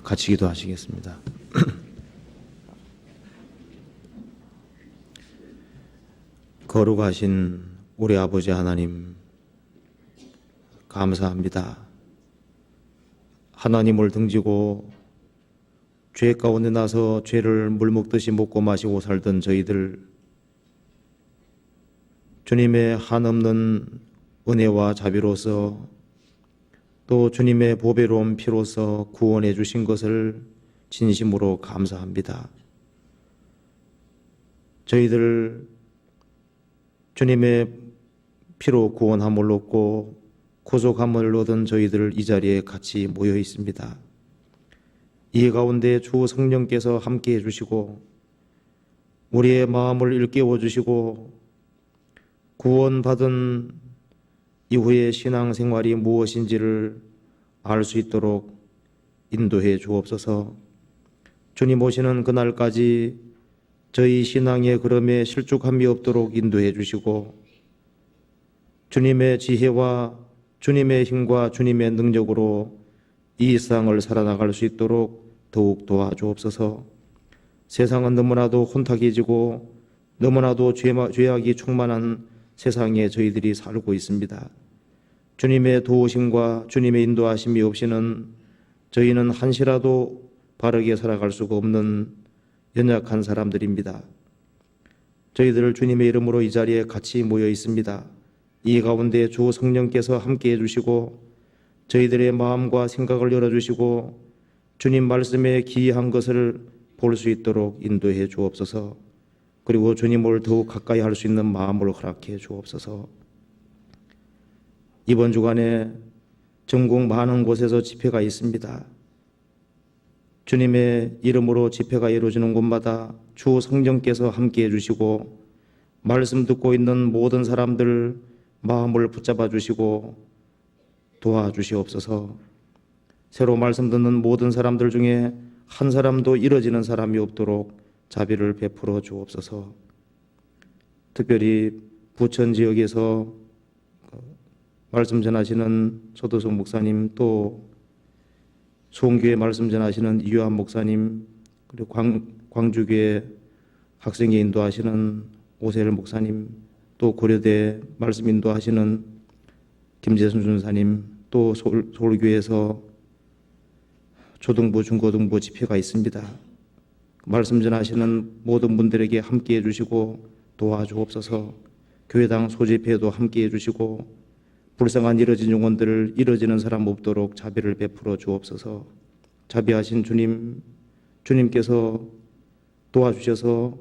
같이 기도하시겠습니다. 거룩하신 우리 아버지 하나님, 감사합니다. 하나님을 등지고 죄 가운데 나서 죄를 물 먹듯이 먹고 마시고 살던 저희들, 주님의 한없는 은혜와 자비로서 또 주님의 보배로운 피로서 구원해 주신 것을 진심으로 감사합니다. 저희들 주님의 피로 구원함을 얻고 구속함을 얻은 저희들 이 자리에 같이 모여 있습니다. 이 가운데 주 성령께서 함께해 주시고 우리의 마음을 일깨워 주시고 구원받은 이후의 신앙생활이 무엇인지를 알 수 있도록 인도해 주옵소서. 주님 오시는 그날까지 저희 신앙의 걸음에 실족함이 없도록 인도해 주시고 주님의 지혜와 주님의 힘과 주님의 능력으로 이 세상을 살아나갈 수 있도록 더욱 도와주옵소서. 세상은 너무나도 혼탁해지고 너무나도 죄악이 충만한 세상에 저희들이 살고 있습니다. 주님의 도우심과 주님의 인도하심이 없이는 저희는 한시라도 바르게 살아갈 수가 없는 연약한 사람들입니다. 저희들을 주님의 이름으로 이 자리에 같이 모여 있습니다. 이 가운데 주 성령께서 함께해 주시고 저희들의 마음과 생각을 열어주시고 주님 말씀에 기이한 것을 볼 수 있도록 인도해 주옵소서. 그리고 주님을 더욱 가까이 할 수 있는 마음을 허락해 주옵소서. 이번 주간에 전국 많은 곳에서 집회가 있습니다. 주님의 이름으로 집회가 이루어지는 곳마다 주 성령께서 함께해 주시고 말씀 듣고 있는 모든 사람들 마음을 붙잡아 주시고 도와주시옵소서. 새로 말씀 듣는 모든 사람들 중에 한 사람도 잃어지는 사람이 없도록 자비를 베풀어 주옵소서. 특별히 부천 지역에서 말씀 전하시는 소도석 목사님, 또 수원교회 말씀 전하시는 이유한 목사님, 그리고 광주교회 학생회 인도하시는 오세일 목사님, 또 고려대 말씀 인도하시는 김재순 준사님, 또 서울교회에서 초등부, 중고등부 집회가 있습니다. 말씀 전하시는 모든 분들에게 함께해 주시고 도와주옵소서. 교회당 소집회도 함께해 주시고 불쌍한 잃어진 영혼들을 잃어지는 사람 없도록 자비를 베풀어 주옵소서. 자비하신 주님, 주님께서 도와주셔서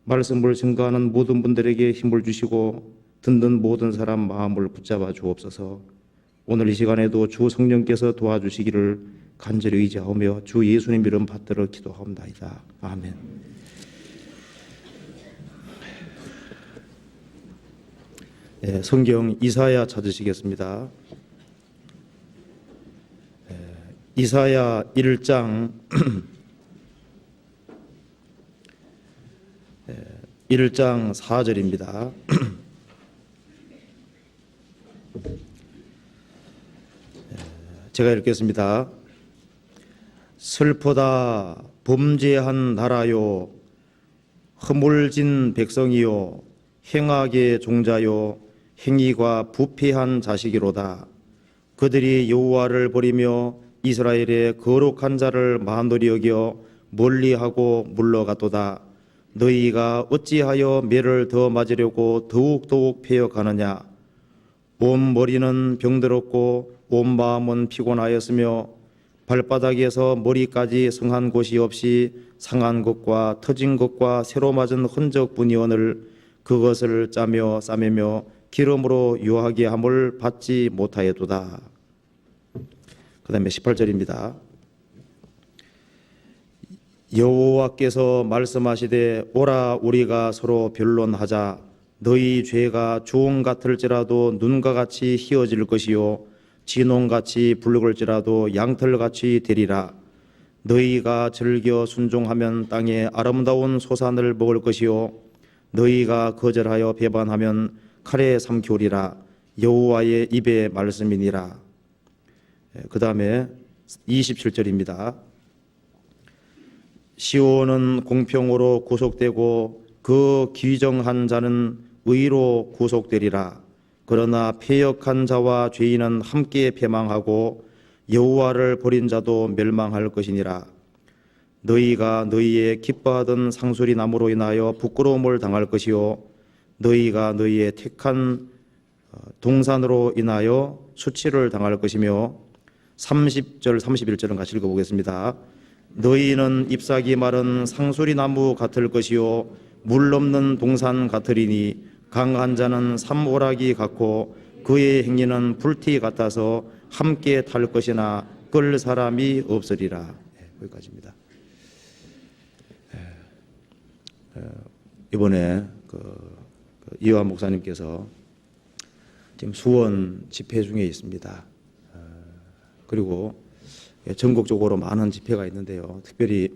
말씀을 증거하는 모든 분들에게 힘을 주시고 듣는 모든 사람 마음을 붙잡아 주옵소서. 오늘 이 시간에도 주 성령께서 도와주시기를 간절히 의지하오며 주 예수님 이름 받들어 기도하옵나이다. 아멘. 성경 이사야 찾으시겠습니다. 이사야 1장 1장 4절입니다. 제가 읽겠습니다. 슬프다 범죄한 나라요, 허물진 백성이요, 행악의 종자요, 행위가 부패한 자식이로다. 그들이 여호와를 버리며 이스라엘의 거룩한 자를 만홀히 여겨 멀리하고 물러갔도다. 너희가 어찌하여 매를 더 맞으려고 더욱더욱 패여가느냐. 온 머리는 병들었고 온 마음은 피곤하였으며 발바닥에서 머리까지 성한 곳이 없이 상한 것과 터진 것과 새로 맞은 흔적뿐이오늘 그것을 짜며 싸매며 기름으로 유하게 함을 받지 못하였도다. 그 다음에 18절입니다. 여호와께서 말씀하시되 오라 우리가 서로 변론하자. 너희 죄가 주홍 같을지라도 눈과 같이 희어질 것이요 진홍같이 붉을지라도 양털같이 되리라. 너희가 즐겨 순종하면 땅에 아름다운 소산을 먹을 것이요 너희가 거절하여 배반하면 칼에 삼키우리라. 여호와의 입의 말씀이니라. 그 다음에 27절입니다. 시온은 공평으로 구속되고 그 귀정한 자는 의로 구속되리라. 그러나 패역한 자와 죄인은 함께 패망하고 여호와를 버린 자도 멸망할 것이니라. 너희가 너희의 기뻐하던 상수리 나무로 인하여 부끄러움을 당할 것이요 너희가 너희의 택한 동산으로 인하여 수치를 당할 것이며 30절 31절은 같이 읽어보겠습니다. 너희는 잎사귀 마른 상수리 나무 같을 것이요 물 넘는 동산 같으리니 강한 자는 삼오락이 같고 그의 행위는 불티 같아서 함께 탈 것이나 끌 사람이 없으리라. 여기까지입니다. 이번에 이완 목사님께서 지금 수원 집회 중에 있습니다. 그리고 전국적으로 많은 집회가 있는데요. 특별히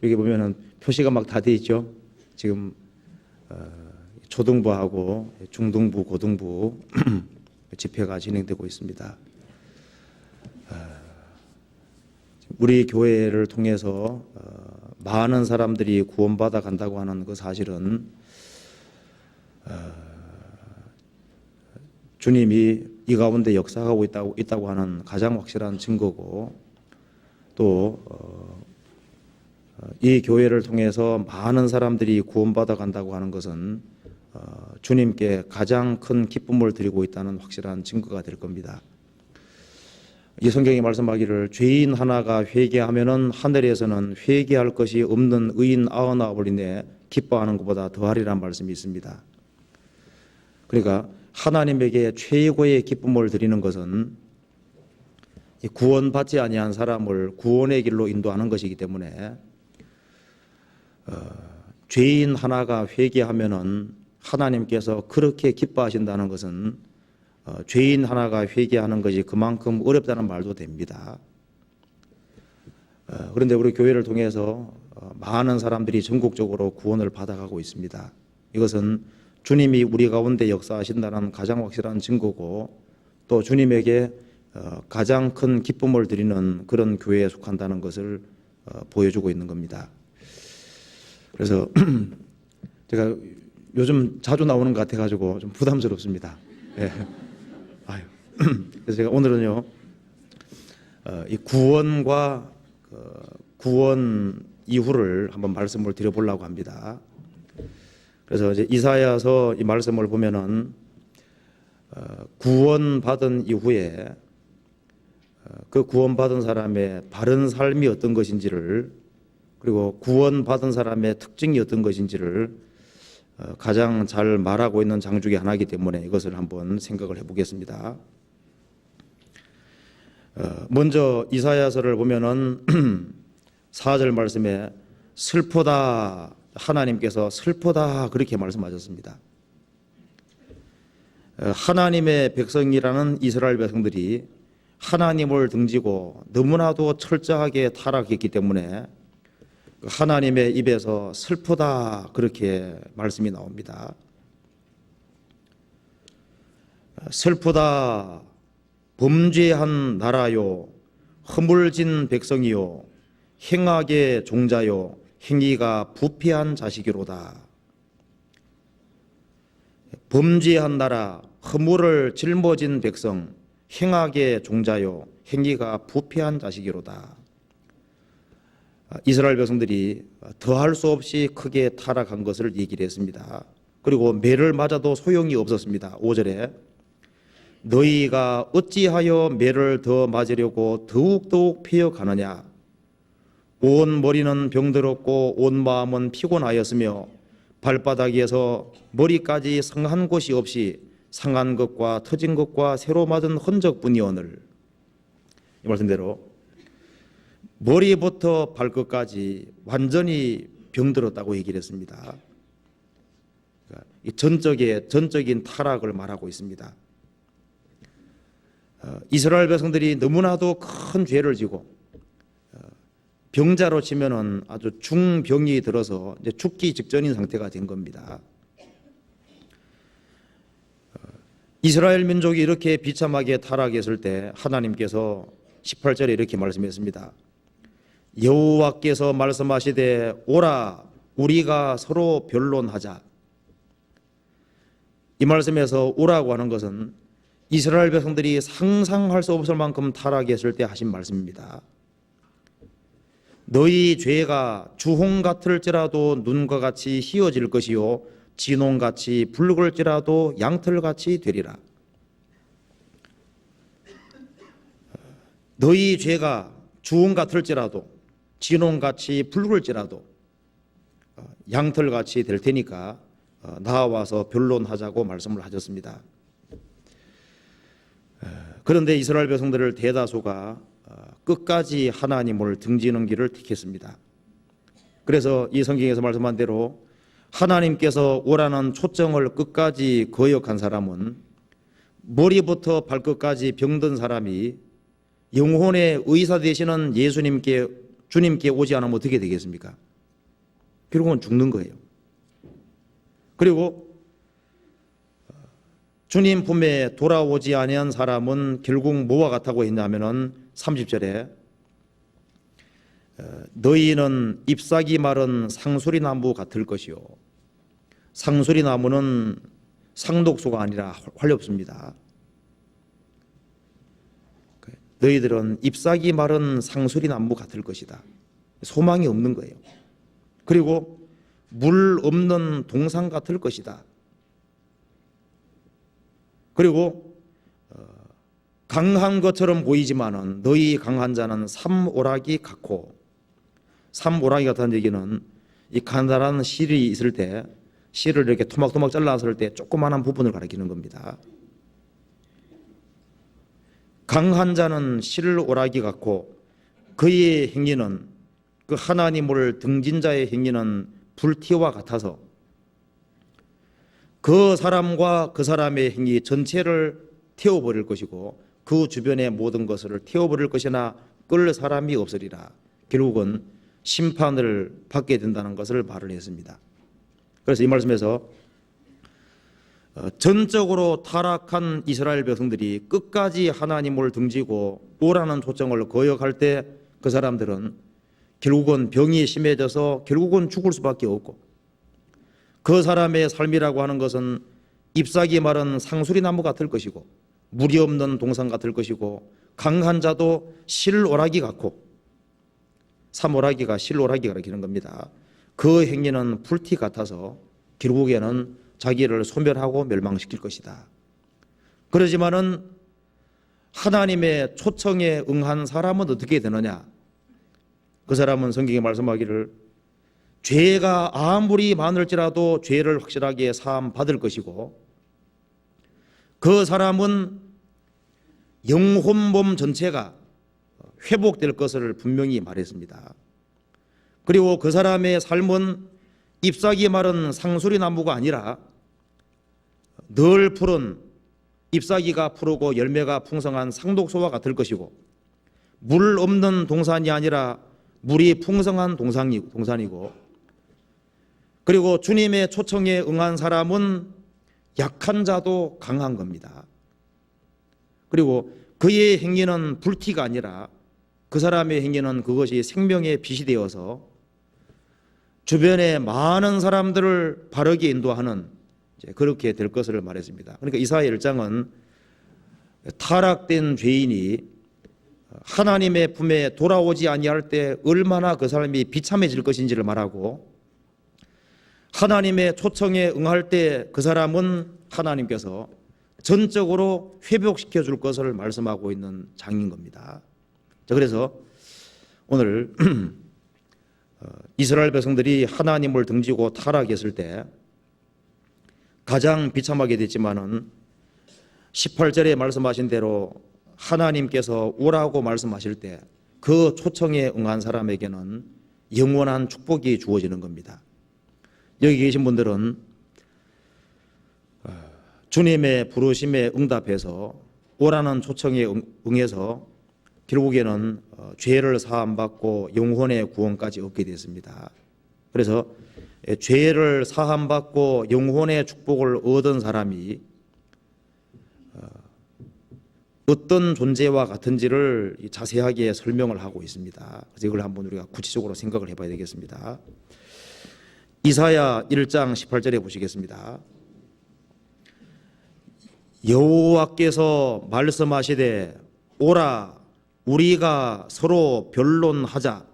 여기 보면은 표시가 막 다 돼 있죠. 지금 초등부하고 중등부, 고등부 집회가 진행되고 있습니다. 우리 교회를 통해서 많은 사람들이 구원받아 간다고 하는 그 사실은 주님이 이 가운데 역사하고 있다고 하는 가장 확실한 증거고 또 이 교회를 통해서 많은 사람들이 구원받아 간다고 하는 것은 주님께 가장 큰 기쁨을 드리고 있다는 확실한 증거가 될 겁니다. 이 성경이 말씀하기를 죄인 하나가 회개하면은 하늘에서는 회개할 것이 없는 의인 99이네 기뻐하는 것보다 더하리라는 말씀이 있습니다. 그러니까 하나님에게 최고의 기쁨을 드리는 것은 구원받지 아니한 사람을 구원의 길로 인도하는 것이기 때문에 죄인 하나가 회개하면은 하나님께서 그렇게 기뻐하신다는 것은 죄인 하나가 회개하는 것이 그만큼 어렵다는 말도 됩니다. 그런데 우리 교회를 통해서 많은 사람들이 전국적으로 구원을 받아가고 있습니다. 이것은 주님이 우리 가운데 역사하신다는 가장 확실한 증거고 또 주님에게 가장 큰 기쁨을 드리는 그런 교회에 속한다는 것을 보여주고 있는 겁니다. 그래서 제가 요즘 자주 나오는 것 같아가지고 좀 부담스럽습니다. 예. 아유. 그래서 제가 오늘은요, 이 구원과 구원 이후를 한번 말씀을 드려보려고 합니다. 그래서 이제 이사야서 이 말씀을 보면은 구원받은 이후에 그 구원받은 사람의 바른 삶이 어떤 것인지를 그리고 구원받은 사람의 특징이 어떤 것인지를 가장 잘 말하고 있는 장 중에 하나이기 때문에 이것을 한번 생각을 해보겠습니다. 먼저 이사야서를 보면은 4절 말씀에 슬프다 하나님께서 슬프다 그렇게 말씀하셨습니다. 하나님의 백성이라는 이스라엘 백성들이 하나님을 등지고 너무나도 철저하게 타락했기 때문에 하나님의 입에서 슬프다 그렇게 말씀이 나옵니다. 슬프다 범죄한 나라요 허물진 백성이요 행악의 종자요 행위가 부패한 자식이로다. 범죄한 나라 허물을 짊어진 백성 행악의 종자요 행위가 부패한 자식이로다. 이스라엘 백성들이 더할 수 없이 크게 타락한 것을 얘기를 했습니다. 그리고 매를 맞아도 소용이 없었습니다. 5절에 너희가 어찌하여 매를 더 맞으려고 더욱더욱 피어가느냐. 온 머리는 병들었고 온 마음은 피곤하였으며 발바닥에서 머리까지 상한 곳이 없이 상한 것과 터진 것과 새로 맞은 흔적뿐이오늘. 이 말씀대로 머리부터 발끝까지 완전히 병들었다고 얘기를 했습니다. 그러니까 전적인 타락을 말하고 있습니다. 이스라엘 백성들이 너무나도 큰 죄를 지고 병자로 치면은 아주 중병이 들어서 이제 죽기 직전인 상태가 된 겁니다. 이스라엘 민족이 이렇게 비참하게 타락했을 때 하나님께서 18절에 이렇게 말씀했습니다. 여호와께서 말씀하시되 오라 우리가 서로 변론하자. 이 말씀에서 오라고 하는 것은 이스라엘 백성들이 상상할 수 없을 만큼 타락했을 때 하신 말씀입니다. 너희 죄가 주홍 같을지라도 눈과 같이 희어질 것이요 진홍같이 붉을지라도 양털같이 되리라. 너희 죄가 주홍 같을지라도 진홍같이 붉을지라도 양털같이 될 테니까 나와서 변론하자고 말씀을 하셨습니다. 그런데 이스라엘 백성들을 대다수가 끝까지 하나님을 등지는 길을 택했습니다. 그래서 이 성경에서 말씀한 대로 하나님께서 오라는 초청을 끝까지 거역한 사람은 머리부터 발끝까지 병든 사람이 영혼의 의사 되시는 주님께 오지 않으면 어떻게 되겠습니까? 결국은 죽는 거예요. 그리고 주님 품에 돌아오지 아니한 사람은 결국 뭐와 같다고 했냐면은 30절에 너희는 잎사귀 마른 상수리 나무 같을 것이요. 상수리 나무는 상독수가 아니라 활렵습니다. 너희들은 잎사귀 마른 상수리 나무 같을 것이다. 소망이 없는 거예요. 그리고 물 없는 동상 같을 것이다. 그리고 강한 것처럼 보이지만은 너희 강한 자는 삼오라기 같고, 삼오라기 같다는 얘기는 이 가느다란 실이 있을 때 실을 이렇게 토막토막 잘랐을 때 조그마한 부분을 가리키는 겁니다. 강한 자는 실오라기 같고 그의 행위는 그 하나님을 등진 자의 행위는 불티와 같아서 그 사람과 그 사람의 행위 전체를 태워버릴 것이고 그 주변의 모든 것을 태워버릴 것이나 끌 사람이 없으리라. 결국은 심판을 받게 된다는 것을 말을 했습니다. 그래서 이 말씀에서 전적으로 타락한 이스라엘 백성들이 끝까지 하나님을 등지고 오라는 초청을 거역할 때 그 사람들은 결국은 병이 심해져서 결국은 죽을 수밖에 없고, 그 사람의 삶이라고 하는 것은 잎사귀 마른 상수리 나무 같을 것이고 물이 없는 동상 같을 것이고 강한 자도 실오라기 같고, 삼오라기가 실오라기가 가리키는 겁니다. 그 행위는 불티 같아서 결국에는 자기를 소멸하고 멸망시킬 것이다. 그러지만은 하나님의 초청에 응한 사람은 어떻게 되느냐? 그 사람은 성경에 말씀하기를 죄가 아무리 많을지라도 죄를 확실하게 사함 받을 것이고, 그 사람은 영혼 몸 전체가 회복될 것을 분명히 말했습니다. 그리고 그 사람의 삶은 잎사귀 마른 상수리 나무가 아니라 늘 푸른 잎사귀가 푸르고 열매가 풍성한 상독소와 같을 것이고, 물 없는 동산이 아니라 물이 풍성한 동산이고, 그리고 주님의 초청에 응한 사람은 약한 자도 강한 겁니다. 그리고 그의 행위는 불티가 아니라 그 사람의 행위는 그것이 생명의 빛이 되어서 주변의 많은 사람들을 바르게 인도하는, 그렇게 될 것을 말했습니다. 그러니까 이사야 1장은 타락된 죄인이 하나님의 품에 돌아오지 아니할 때 얼마나 그 사람이 비참해질 것인지를 말하고, 하나님의 초청에 응할 때 그 사람은 하나님께서 전적으로 회복시켜 줄 것을 말씀하고 있는 장인 겁니다. 자, 그래서 오늘 이스라엘 백성들이 하나님을 등지고 타락했을 때 가장 비참하게 됐지만은 18절에 말씀하신 대로 하나님께서 오라고 말씀하실 때 그 초청에 응한 사람에게는 영원한 축복이 주어지는 겁니다. 여기 계신 분들은 주님의 부르심에 응답해서 오라는 초청에 응해서 결국에는 죄를 사함받고 영혼의 구원까지 얻게 됐습니다. 그래서 죄를 사함받고 영혼의 축복을 얻은 사람이 어떤 존재와 같은지를 자세하게 설명을 하고 있습니다. 그래서 이걸 한번 우리가 구체적으로 생각을 해봐야 되겠습니다. 이사야 1장 18절에 보시겠습니다. 여호와께서 말씀하시되 오라 우리가 서로 변론하자.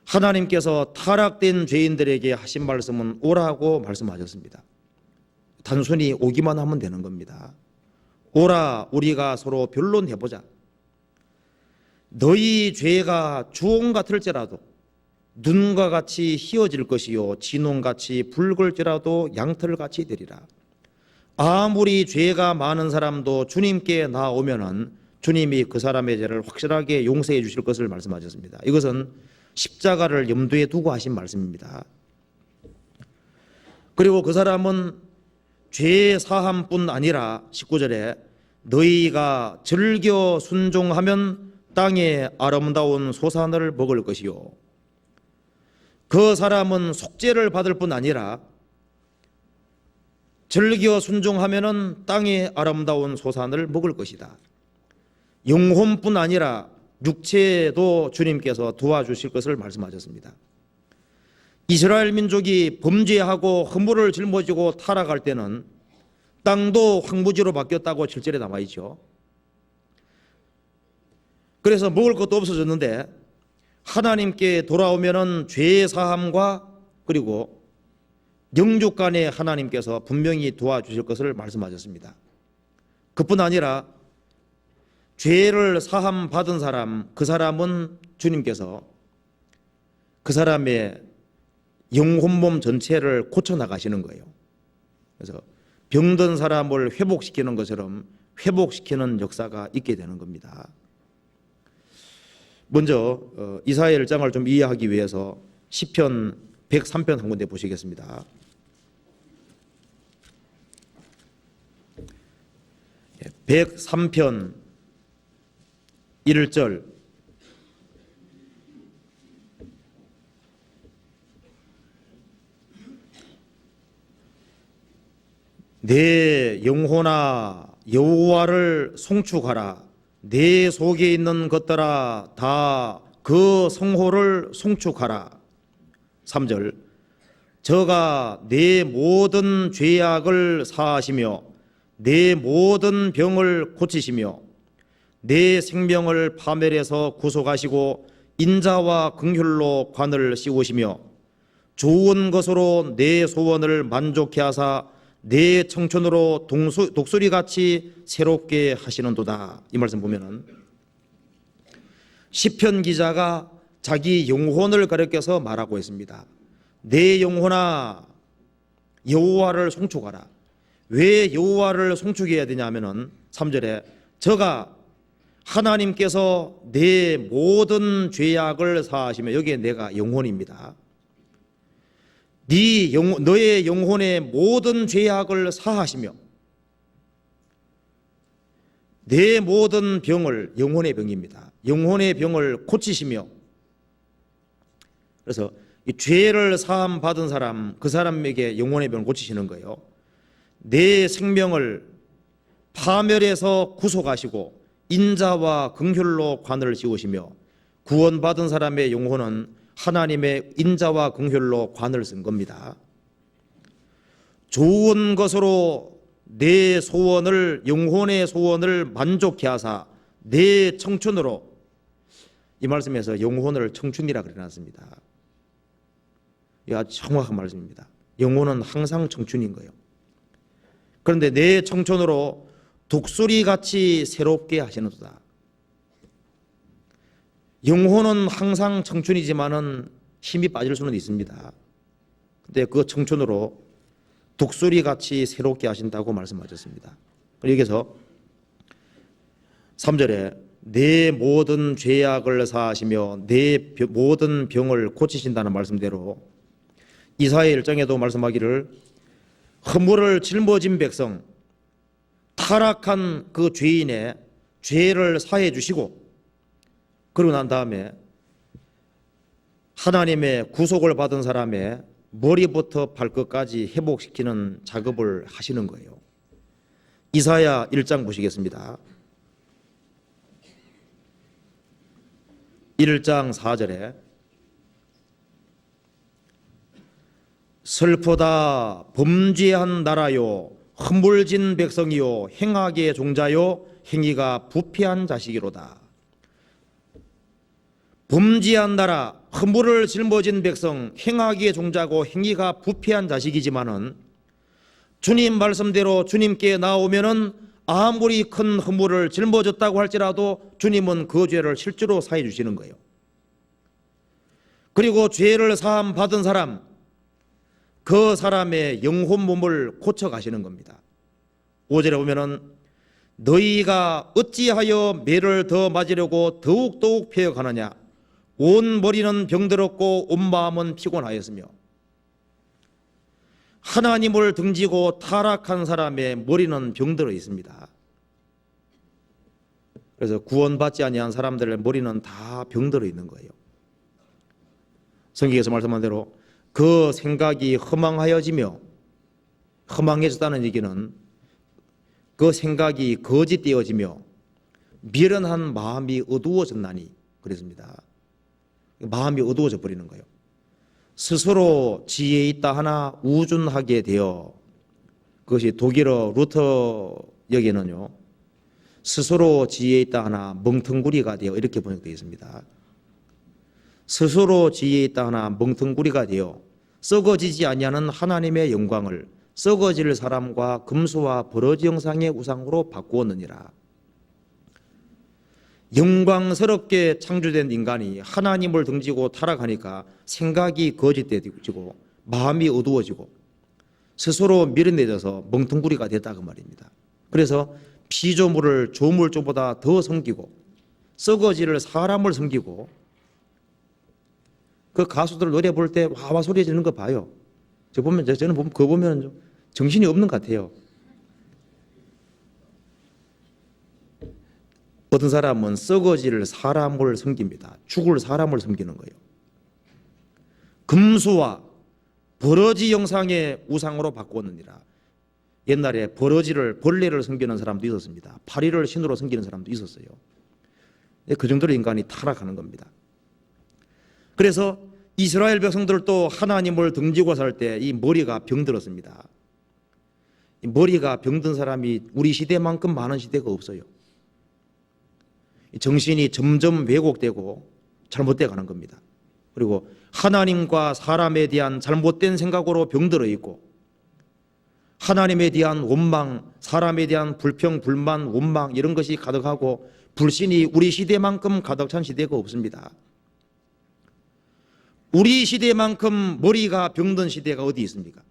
하나님께서 타락된 죄인들에게 하신 말씀은 오라고 말씀하셨습니다. 단순히 오기만 하면 되는 겁니다. 오라 우리가 서로 변론해보자. 너희 죄가 주홍 같을지라도 눈과 같이 희어질 것이요 진홍같이 붉을지라도 양털같이 되리라. 아무리 죄가 많은 사람도 주님께 나오면은 주님이 그 사람의 죄를 확실하게 용서해 주실 것을 말씀하셨습니다. 이것은 십자가를 염두에 두고 하신 말씀입니다. 그리고 그 사람은 죄 사함뿐 아니라 19절에 너희가 즐겨 순종하면 땅의 아름다운 소산을 먹을 것이요. 그 사람은 속죄를 받을 뿐 아니라 즐겨 순종하면 땅의 아름다운 소산을 먹을 것이다. 영혼뿐 아니라 육체도 주님께서 도와주실 것을 말씀하셨습니다. 이스라엘 민족이 범죄하고 허물을 짊어지고 타락할 때는 땅도 황무지로 바뀌었다고 7절에 남아있죠. 그래서 먹을 것도 없어졌는데 하나님께 돌아오면은 죄 사함과 그리고 영육 간에 하나님께서 분명히 도와주실 것을 말씀하셨습니다. 그뿐 아니라 죄를 사함 받은 사람, 그 사람은 주님께서 그 사람의 영혼 몸 전체를 고쳐 나가시는 거예요. 그래서 병든 사람을 회복시키는 것처럼 회복시키는 역사가 있게 되는 겁니다. 먼저 이사야 1장을 좀 이해하기 위해서 시편 103편 한 군데 보시겠습니다. 103편 1절 내 영혼아 여호와를 송축하라. 내 속에 있는 것들아 다 그 성호를 송축하라. 3절 저가 내 모든 죄악을 사하시며 내 모든 병을 고치시며 내 생명을 파멸해서 구속하시고 인자와 긍휼로 관을 씌우시며 좋은 것으로 내 소원을 만족해 하사 내 청춘으로 독수리같이 새롭게 하시는도다. 이 말씀 보면은 시편 기자가 자기 영혼을 가리켜서 말하고 있습니다. 내 영혼아 여호와를 송축하라. 왜 여호와를 송축해야 되냐면은 3절에 저가 하나님께서 내 모든 죄악을 사하시며, 여기에 내가 영혼입니다. 너의 영혼의 모든 죄악을 사하시며 내 모든 병을, 영혼의 병입니다. 영혼의 병을 고치시며, 그래서 이 죄를 사함 받은 사람, 그 사람에게 영혼의 병을 고치시는 거예요. 내 생명을 파멸해서 구속하시고 인자와 긍휼로 관을 씌우시며, 구원받은 사람의 영혼은 하나님의 인자와 긍휼로 관을 쓴 겁니다. 좋은 것으로 내 소원을, 영혼의 소원을 만족해 하사 내 청춘으로, 이 말씀에서 영혼을 청춘이라 그려놨습니다. 이 아주 정확한 말씀입니다. 영혼은 항상 청춘인 거예요. 그런데 내 청춘으로 독수리같이 새롭게 하시는도다. 영혼은 항상 청춘이지만은 힘이 빠질 수는 있습니다. 근데 그 청춘으로 독수리같이 새롭게 하신다고 말씀하셨습니다. 여기서 3절에 내 모든 죄악을 사하시며 내 모든 병을 고치신다는 말씀대로 이사야 1장에도 말씀하기를 허물을 짊어진 백성, 타락한 그 죄인의 죄를 사해 주시고, 그러고 난 다음에 하나님의 구속을 받은 사람의 머리부터 발끝까지 회복시키는 작업을 하시는 거예요. 이사야 1장 보시겠습니다. 1장 4절에 슬프다 범죄한 나라요 허물진 백성이요 행악의 종자요 행위가 부패한 자식이로다. 범죄한 나라, 허물을 짊어진 백성, 행악의 종자고 행위가 부패한 자식이지만은 주님 말씀대로 주님께 나오면은 아무리 큰 허물을 짊어졌다고 할지라도 주님은 그 죄를 실제로 사해 주시는 거예요. 그리고 죄를 사함 받은 사람, 그 사람의 영혼 몸을 고쳐 가시는 겁니다. 5절에 보면은 너희가 어찌하여 매를 더 맞으려고 더욱더욱 패여가느냐 온 머리는 병들었고 온 마음은 피곤하였으며. 하나님을 등지고 타락한 사람의 머리는 병들어 있습니다. 그래서 구원받지 아니한 사람들의 머리는 다 병들어 있는 거예요. 성경에서 말씀한 대로 그 생각이 허망하여지며, 허망해졌다는 얘기는 그 생각이 거짓되어지며 미련한 마음이 어두워졌나니 그랬습니다. 마음이 어두워져 버리는 거예요. 스스로 지혜 있다 하나 우준하게 되어, 그것이 독일어 루터 역에는요 스스로 지혜 있다 하나 멍텅구리가 되어 이렇게 번역되어 있습니다. 스스로 지혜 있다 하나 멍텅구리가 되어 썩어지지 아니하는 하나님의 영광을 썩어질 사람과 금수와 버러지 형상의 우상으로 바꾸었느니라. 영광스럽게 창조된 인간이 하나님을 등지고 타락하니까 생각이 거짓되어지고 마음이 어두워지고 스스로 미련해져서 멍텅구리가 됐다 그 말입니다. 그래서 피조물을 조물조보다 더 섬기고 썩어질 사람을 섬기고, 그 가수들 노래 볼 때 와와 소리 지르는 거 봐요. 저는 그거 보면 정신이 없는 것 같아요. 어떤 사람은 썩어질 사람을 섬깁니다. 죽을 사람을 섬기는 거예요. 금수와 버러지 형상의 우상으로 바꾸었느니라. 옛날에 벌레를 섬기는 사람도 있었습니다. 파리를 신으로 섬기는 사람도 있었어요. 그 정도로 인간이 타락하는 겁니다. 그래서 이스라엘 백성들도 하나님을 등지고 살 때 이 머리가 병들었습니다. 이 머리가 병든 사람이 우리 시대만큼 많은 시대가 없어요. 정신이 점점 왜곡되고 잘못되어 가는 겁니다. 그리고 하나님과 사람에 대한 잘못된 생각으로 병들어 있고, 하나님에 대한 원망, 사람에 대한 불평, 불만, 원망 이런 것이 가득하고 불신이 우리 시대만큼 가득 찬 시대가 없습니다. 우리 시대만큼 머리가 병든 시대가 어디 있습니까?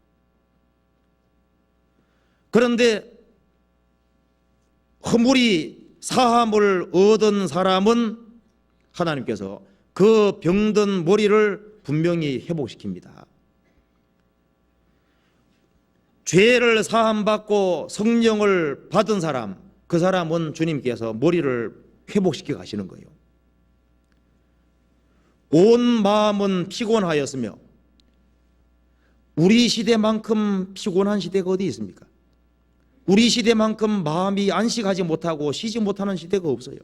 그런데 허물이 사함을 얻은 사람은 하나님께서 그 병든 머리를 분명히 회복시킵니다. 죄를 사함받고 성령을 받은 사람, 그 사람은 주님께서 머리를 회복시켜 가시는 거예요. 온 마음은 피곤하였으며, 우리 시대만큼 피곤한 시대가 어디 있습니까? 우리 시대만큼 마음이 안식하지 못하고 쉬지 못하는 시대가 없어요.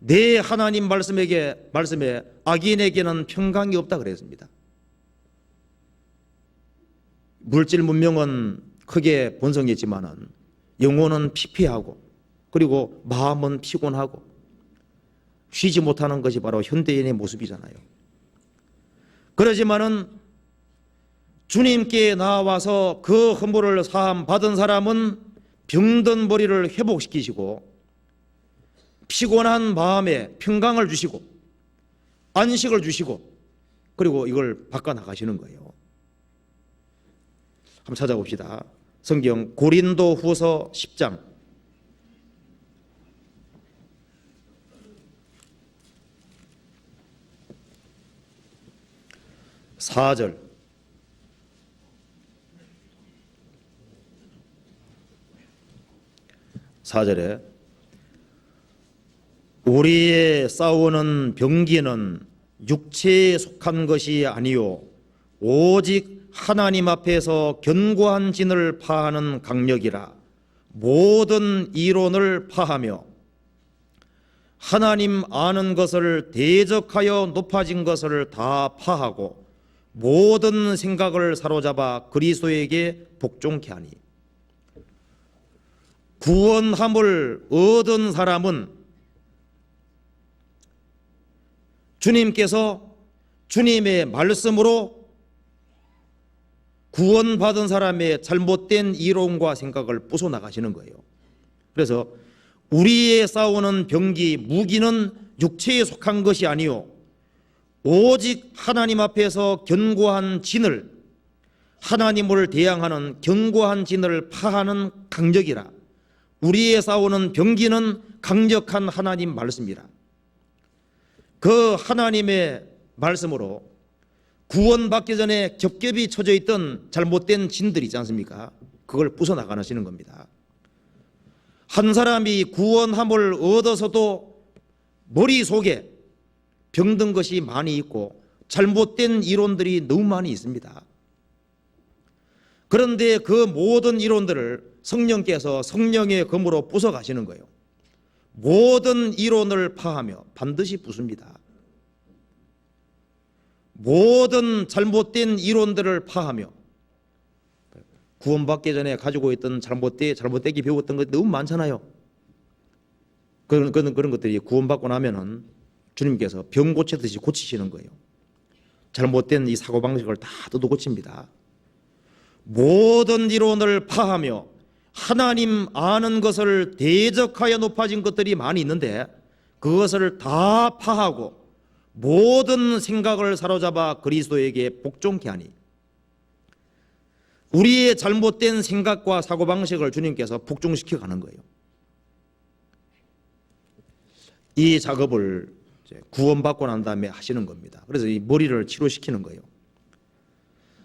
내 하나님 말씀에 악인에게는 평강이 없다 그랬습니다. 물질 문명은 크게 번성했지만은 영혼은 피폐하고, 그리고 마음은 피곤하고 쉬지 못하는 것이 바로 현대인의 모습이잖아요. 그러지만은 주님께 나와서 그 허물을 사함 받은 사람은 병든 머리를 회복시키시고 피곤한 마음에 평강을 주시고 안식을 주시고, 그리고 이걸 바꿔나가시는 거예요. 한번 찾아봅시다. 성경 고린도후서 10장 4절. 사절에 우리의 싸우는 병기는 육체에 속한 것이 아니요 오직 하나님 앞에서 견고한 진을 파하는 강력이라 모든 이론을 파하며 하나님 아는 것을 대적하여 높아진 것을 다 파하고 모든 생각을 사로잡아 그리스도에게 복종케 하니 구원함을 얻은 사람은 주님께서 주님의 말씀으로 구원받은 사람의 잘못된 이론과 생각을 부숴나가시는 거예요. 그래서 우리의 싸우는 병기, 무기는 육체에 속한 것이 아니요 오직 하나님 앞에서 견고한 진을, 하나님을 대항하는 견고한 진을 파하는 강력이라. 우리의 싸우는 병기는 강력한 하나님 말씀이라. 그 하나님의 말씀으로 구원받기 전에 겹겹이 쳐져 있던 잘못된 진들이 있지 않습니까? 그걸 부숴나가시는 겁니다. 한 사람이 구원함을 얻어서도 머릿속에 병든 것이 많이 있고 잘못된 이론들이 너무 많이 있습니다. 그런데 그 모든 이론들을 성령께서 성령의 검으로 부숴가시는 거예요. 모든 이론을 파하며 반드시 부숩니다. 모든 잘못된 이론들을 파하며 구원받기 전에 가지고 있던 잘못되게 배웠던 것이 너무 많잖아요. 그런 것들이 구원받고 나면은 주님께서 병 고치듯이 고치시는 거예요. 잘못된 이 사고방식을 다 뜯어 고칩니다. 모든 이론을 파하며 하나님 아는 것을 대적하여 높아진 것들이 많이 있는데 그것을 다 파하고 모든 생각을 사로잡아 그리스도에게 복종케 하니 우리의 잘못된 생각과 사고방식을 주님께서 복종시켜 가는 거예요. 이 작업을 구원받고 난 다음에 하시는 겁니다. 그래서 이 머리를 치료시키는 거예요.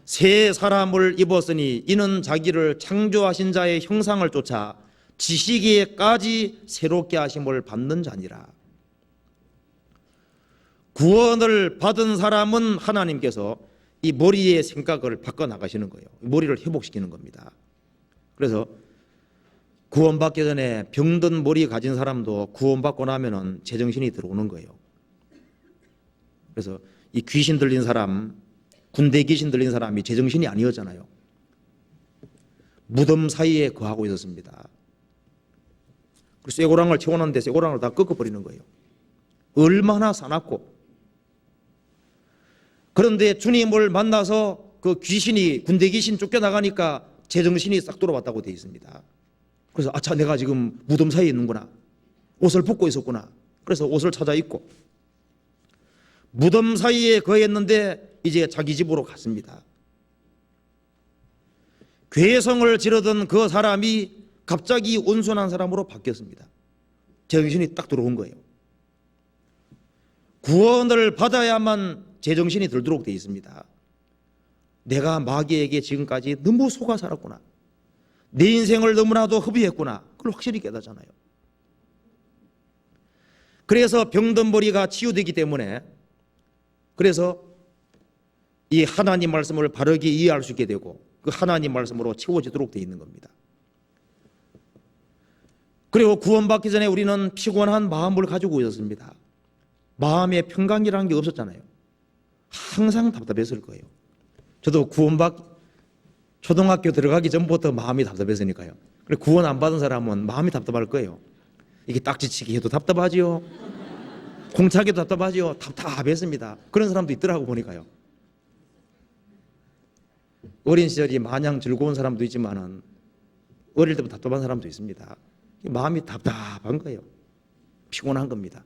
새 사람을 입었으니 이는 자기를 창조하신 자의 형상을 쫓아 지식에까지 새롭게 하심을 받는 자니라. 구원을 받은 사람은 하나님께서 이 머리의 생각을 바꿔나가시는 거예요. 머리를 회복시키는 겁니다. 그래서 구원받기 전에 병든 머리 가진 사람도 구원받고 나면은 제정신이 들어오는 거예요. 그래서 이 귀신 들린 사람, 군대 귀신 들린 사람이 제정신이 아니었잖아요. 무덤 사이에 거하고 있었습니다. 그래서 쇠고랑을 채워놨는데 쇠고랑을 다 꺾어버리는 거예요. 얼마나 사납고. 그런데 주님을 만나서 그 귀신이, 군대 귀신 쫓겨나가니까 제정신이 싹 돌아왔다고 되어 있습니다. 그래서 아차, 내가 지금 무덤 사이에 있는구나. 옷을 벗고 있었구나. 그래서 옷을 찾아 입고 무덤 사이에 거했는데 이제 자기 집으로 갔습니다. 괴성을 지르던 그 사람이 갑자기 온순한 사람으로 바뀌었습니다. 제정신이 딱 들어온 거예요. 구원을 받아야만 제정신이 들도록 되어 있습니다. 내가 마귀에게 지금까지 너무 속아 살았구나. 내 인생을 너무나도 허비했구나. 그걸 확실히 깨닫잖아요. 그래서 병든 머리가 치유되기 때문에 그래서 이 하나님 말씀을 바르게 이해할 수 있게 되고 그 하나님 말씀으로 채워지도록 되어 있는 겁니다. 그리고 구원받기 전에 우리는 피곤한 마음을 가지고 있었습니다. 마음에 평강이라는 게 없었잖아요. 항상 답답했을 거예요. 저도 초등학교 들어가기 전부터 마음이 답답했으니까요. 그리고 구원 안 받은 사람은 마음이 답답할 거예요. 이게 딱지치기 해도 답답하지요. 공차기도 답답하지요. 답답했습니다. 그런 사람도 있더라고 보니까요. 어린 시절이 마냥 즐거운 사람도 있지만은 어릴 때부터 답답한 사람도 있습니다. 마음이 답답한 거예요. 피곤한 겁니다.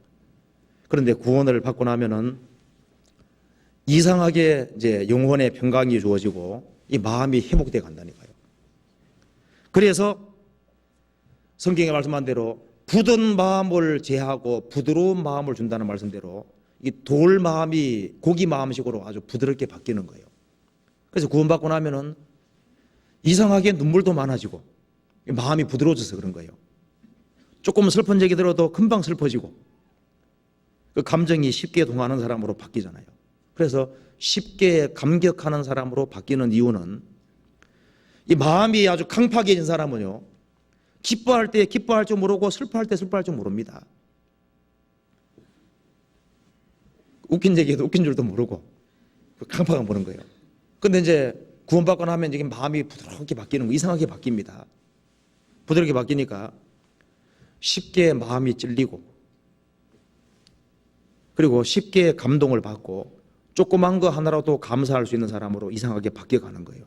그런데 구원을 받고 나면은 이상하게 이제 영혼의 평강이 주어지고 이 마음이 회복돼 간다니까요. 그래서 성경에 말씀한 대로 굳은 마음을 제하고 부드러운 마음을 준다는 말씀대로 이 돌 마음이 고기 마음식으로 아주 부드럽게 바뀌는 거예요. 그래서 구원받고 나면은 이상하게 눈물도 많아지고 마음이 부드러워져서 그런 거예요. 조금 슬픈 얘기 들어도 금방 슬퍼지고 그 감정이 쉽게 동하는 사람으로 바뀌잖아요. 그래서 쉽게 감격하는 사람으로 바뀌는 이유는 이 마음이 아주 강팍해진 사람은요, 기뻐할 때 기뻐할 줄 모르고 슬퍼할 때 슬퍼할 줄 모릅니다. 웃긴 얘기도 웃긴 줄도 모르고 강팍한 보는 거예요. 근데 이제 구원받고 나면 이게 마음이 부드럽게 바뀌는 거, 이상하게 바뀝니다. 부드럽게 바뀌니까 쉽게 마음이 찔리고, 그리고 쉽게 감동을 받고 조그만 거 하나라도 감사할 수 있는 사람으로 이상하게 바뀌어가는 거예요.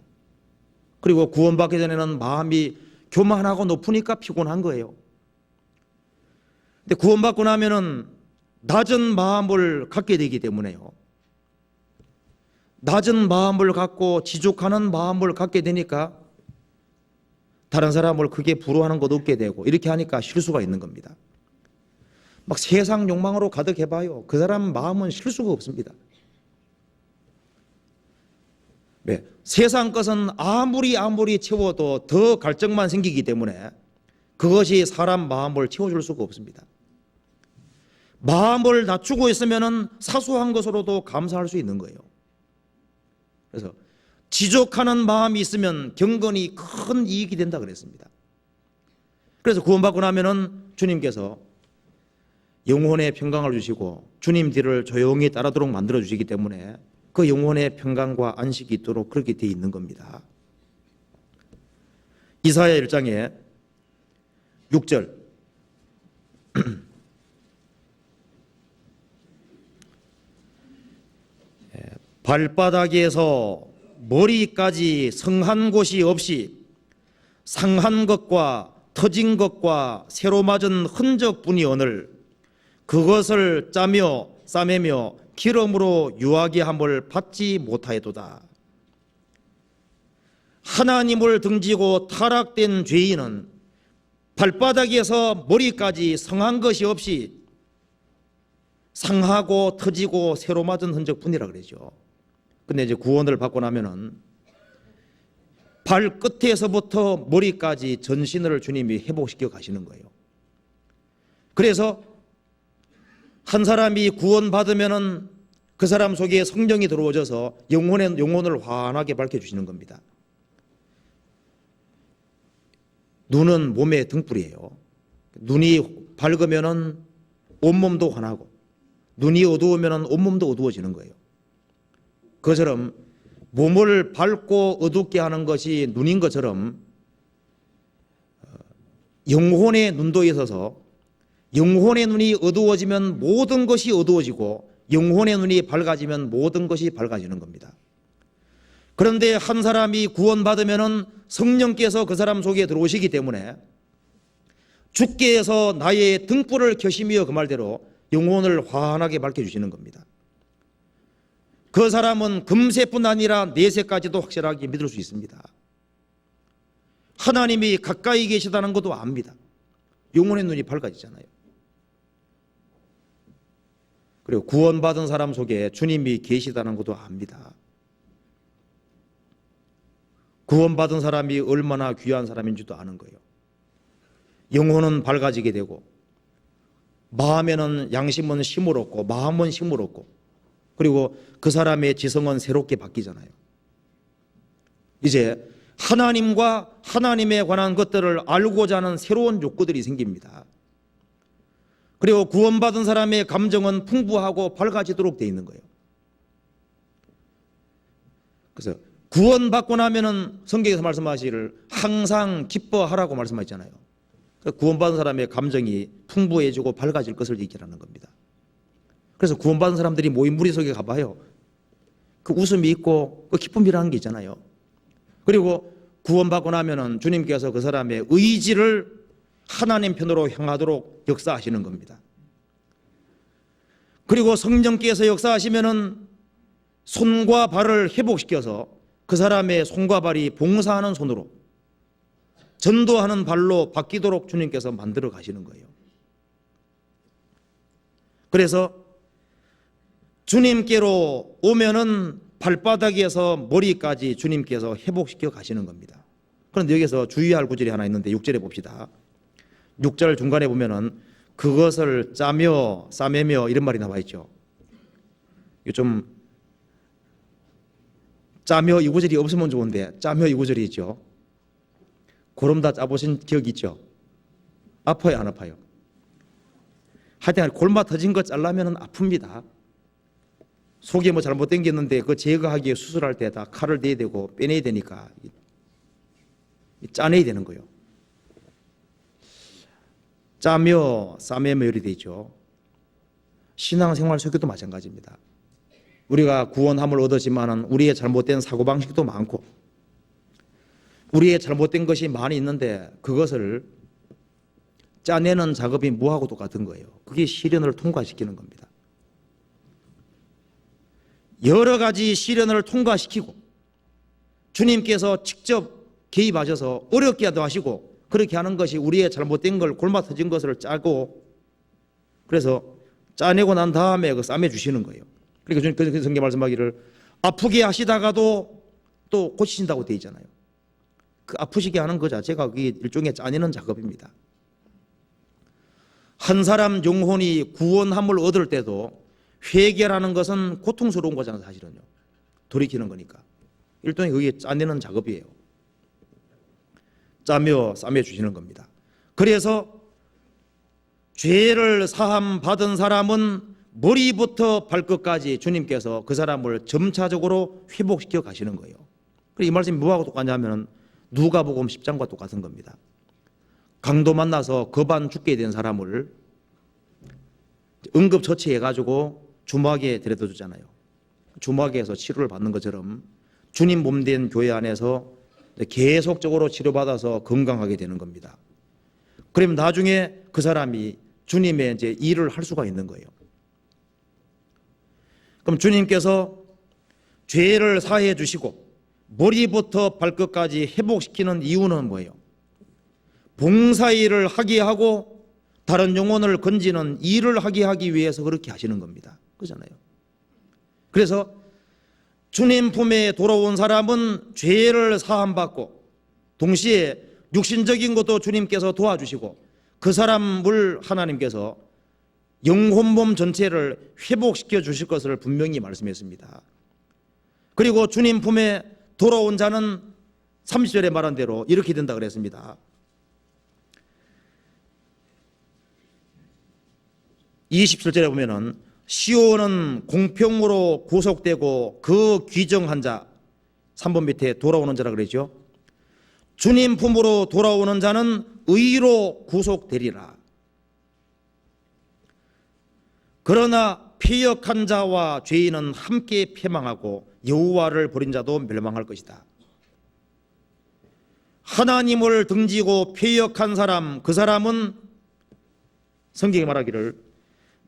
그리고 구원받기 전에는 마음이 교만하고 높으니까 피곤한 거예요. 근데 구원받고 나면은 낮은 마음을 갖게 되기 때문에요, 낮은 마음을 갖고 지족하는 마음을 갖게 되니까 다른 사람을 크게 부러워하는 것도 없게 되고, 이렇게 하니까 실수가 있는 겁니다. 막 세상 욕망으로 가득해봐요, 그 사람 마음은 실수가 없습니다. 네, 세상 것은 아무리 채워도 더 갈증만 생기기 때문에 그것이 사람 마음을 채워줄 수가 없습니다. 마음을 낮추고 있으면 사소한 것으로도 감사할 수 있는 거예요. 그래서 지족하는 마음이 있으면 경건이 큰 이익이 된다 그랬습니다. 그래서 구원받고 나면은 주님께서 영혼의 평강을 주시고 주님 뒤를 조용히 따르도록 만들어 주시기 때문에 그 영혼의 평강과 안식이 있도록 그렇게 되어 있는 겁니다. 이사야 1장에 6절 발바닥에서 머리까지 성한 곳이 없이 상한 것과 터진 것과 새로 맞은 흔적뿐이오늘 그것을 짜며 싸매며 기름으로 유하게 함을 받지 못하였도다. 하나님을 등지고 타락된 죄인은 발바닥에서 머리까지 성한 것이 없이 상하고 터지고 새로 맞은 흔적뿐이라 그러죠. 근데 이제 구원을 받고 나면은 발끝에서부터 머리까지 전신을 주님이 회복시켜 가시는 거예요. 그래서 한 사람이 구원받으면은 그 사람 속에 성령이 들어오셔서 영혼을 환하게 밝혀주시는 겁니다. 눈은 몸의 등불이에요. 눈이 밝으면은 온몸도 환하고, 눈이 어두우면은 온몸도 어두워지는 거예요. 그것처럼 몸을 밝고 어둡게 하는 것이 눈인 것처럼 영혼의 눈도 있어서 영혼의 눈이 어두워지면 모든 것이 어두워지고 영혼의 눈이 밝아지면 모든 것이 밝아지는 겁니다. 그런데 한 사람이 구원받으면 성령께서 그 사람 속에 들어오시기 때문에 주께 해서 나의 등불을 켜시며 그 말대로 영혼을 환하게 밝혀주시는 겁니다. 그 사람은 금세뿐 아니라 내세까지도 확실하게 믿을 수 있습니다. 하나님이 가까이 계시다는 것도 압니다. 영혼의 눈이 밝아지잖아요. 그리고 구원받은 사람 속에 주님이 계시다는 것도 압니다. 구원받은 사람이 얼마나 귀한 사람인지도 아는 거예요. 영혼은 밝아지게 되고 마음에는 양심은 힘을 얻고 마음은 힘을 얻고, 그리고 그 사람의 지성은 새롭게 바뀌잖아요. 이제 하나님과 하나님에 관한 것들을 알고자 하는 새로운 욕구들이 생깁니다. 그리고 구원받은 사람의 감정은 풍부하고 밝아지도록 되어 있는 거예요. 그래서 구원받고 나면은 성경에서 말씀하시기를 항상 기뻐하라고 말씀하셨잖아요. 구원받은 사람의 감정이 풍부해지고 밝아질 것을 얘기하는 겁니다. 그래서 구원받은 사람들이 모인 무리 속에 가봐요. 그 웃음이 있고 그 기쁨이라는 게 있잖아요. 그리고 구원받고 나면은 주님께서 그 사람의 의지를 하나님 편으로 향하도록 역사하시는 겁니다. 그리고 성령께서 역사하시면은 손과 발을 회복시켜서 그 사람의 손과 발이 봉사하는 손으로, 전도하는 발로 바뀌도록 주님께서 만들어 가시는 거예요. 그래서 주님께로 오면은 발바닥에서 머리까지 주님께서 회복시켜 가시는 겁니다. 그런데 여기서 주의할 구절이 하나 있는데 6절에 봅시다. 6절 중간에 보면은 그것을 짜며 싸매며 이런 말이 나와 있죠. 이게 좀 짜며 이 구절이 없으면 좋은데 짜며 이 구절이 있죠. 고름 다 짜보신 기억 있죠? 아파요, 안 아파요? 하여튼 골마 터진 거 잘라면 아픕니다. 속에 뭐 잘못된 게 있는데 그 제거하기 위해 수술할 때 다 칼을 대야 되고 빼내야 되니까 짜내야 되는 거예요. 짜며 싸매며 이렇게 되죠. 신앙생활 속에도 마찬가지입니다. 우리가 구원함을 얻었지만은 우리의 잘못된 사고방식도 많고 우리의 잘못된 것이 많이 있는데 그것을 짜내는 작업이 뭐하고 똑같은 거예요. 그게 시련을 통과시키는 겁니다. 여러 가지 시련을 통과시키고 주님께서 직접 개입하셔서 어렵게도 하시고 그렇게 하는 것이 우리의 잘못된 걸 골마 터진 것을 짜고 그래서 짜내고 난 다음에 그 싸매 주시는 거예요. 그러니까 주님 성경 말씀하기를 아프게 하시다가도 또 고치신다고 되어 있잖아요. 그 아프시게 하는 것 자체가 그게 일종의 짜내는 작업입니다. 한 사람 영혼이 구원함을 얻을 때도 회개라는 것은 고통스러운 거잖아요. 사실은요. 돌이키는 거니까. 일종의 그게 짜내는 작업이에요. 짜며 싸매 주시는 겁니다. 그래서 죄를 사함 받은 사람은 머리부터 발끝까지 주님께서 그 사람을 점차적으로 회복시켜 가시는 거예요. 이 말씀이 뭐하고 똑같냐면 누가복음 10장과 똑같은 겁니다. 강도 만나서 거반 죽게 된 사람을 응급처치해가지고 주막에 데려다 주잖아요. 주막에서 치료를 받는 것처럼 주님 몸된 교회 안에서 계속적으로 치료받아서 건강하게 되는 겁니다. 그러면 나중에 그 사람이 주님의 이제 일을 할 수가 있는 거예요. 그럼 주님께서 죄를 사해 주시고 머리부터 발끝까지 회복시키는 이유는 뭐예요? 봉사일을 하게 하고 다른 영혼을 건지는 일을 하기 위해서 그렇게 하시는 겁니다. 그렇잖아요. 그래서 주님 품에 돌아온 사람은 죄를 사함받고 동시에 육신적인 것도 주님께서 도와주시고 그 사람을 하나님께서 영혼 몸 전체를 회복시켜 주실 것을 분명히 말씀했습니다. 그리고 주님 품에 돌아온 자는 30절에 말한 대로 이렇게 된다 그랬습니다. 27절에 보면은 시온은 공평으로 구속되고 그 귀정한 자 3번 밑에 돌아오는 자라 그러죠. 주님 품으로 돌아오는 자는 의로 구속되리라. 그러나 패역한 자와 죄인은 함께 패망하고 여호와를 버린 자도 멸망할 것이다. 하나님을 등지고 패역한 사람, 그 사람은 성경이 말하기를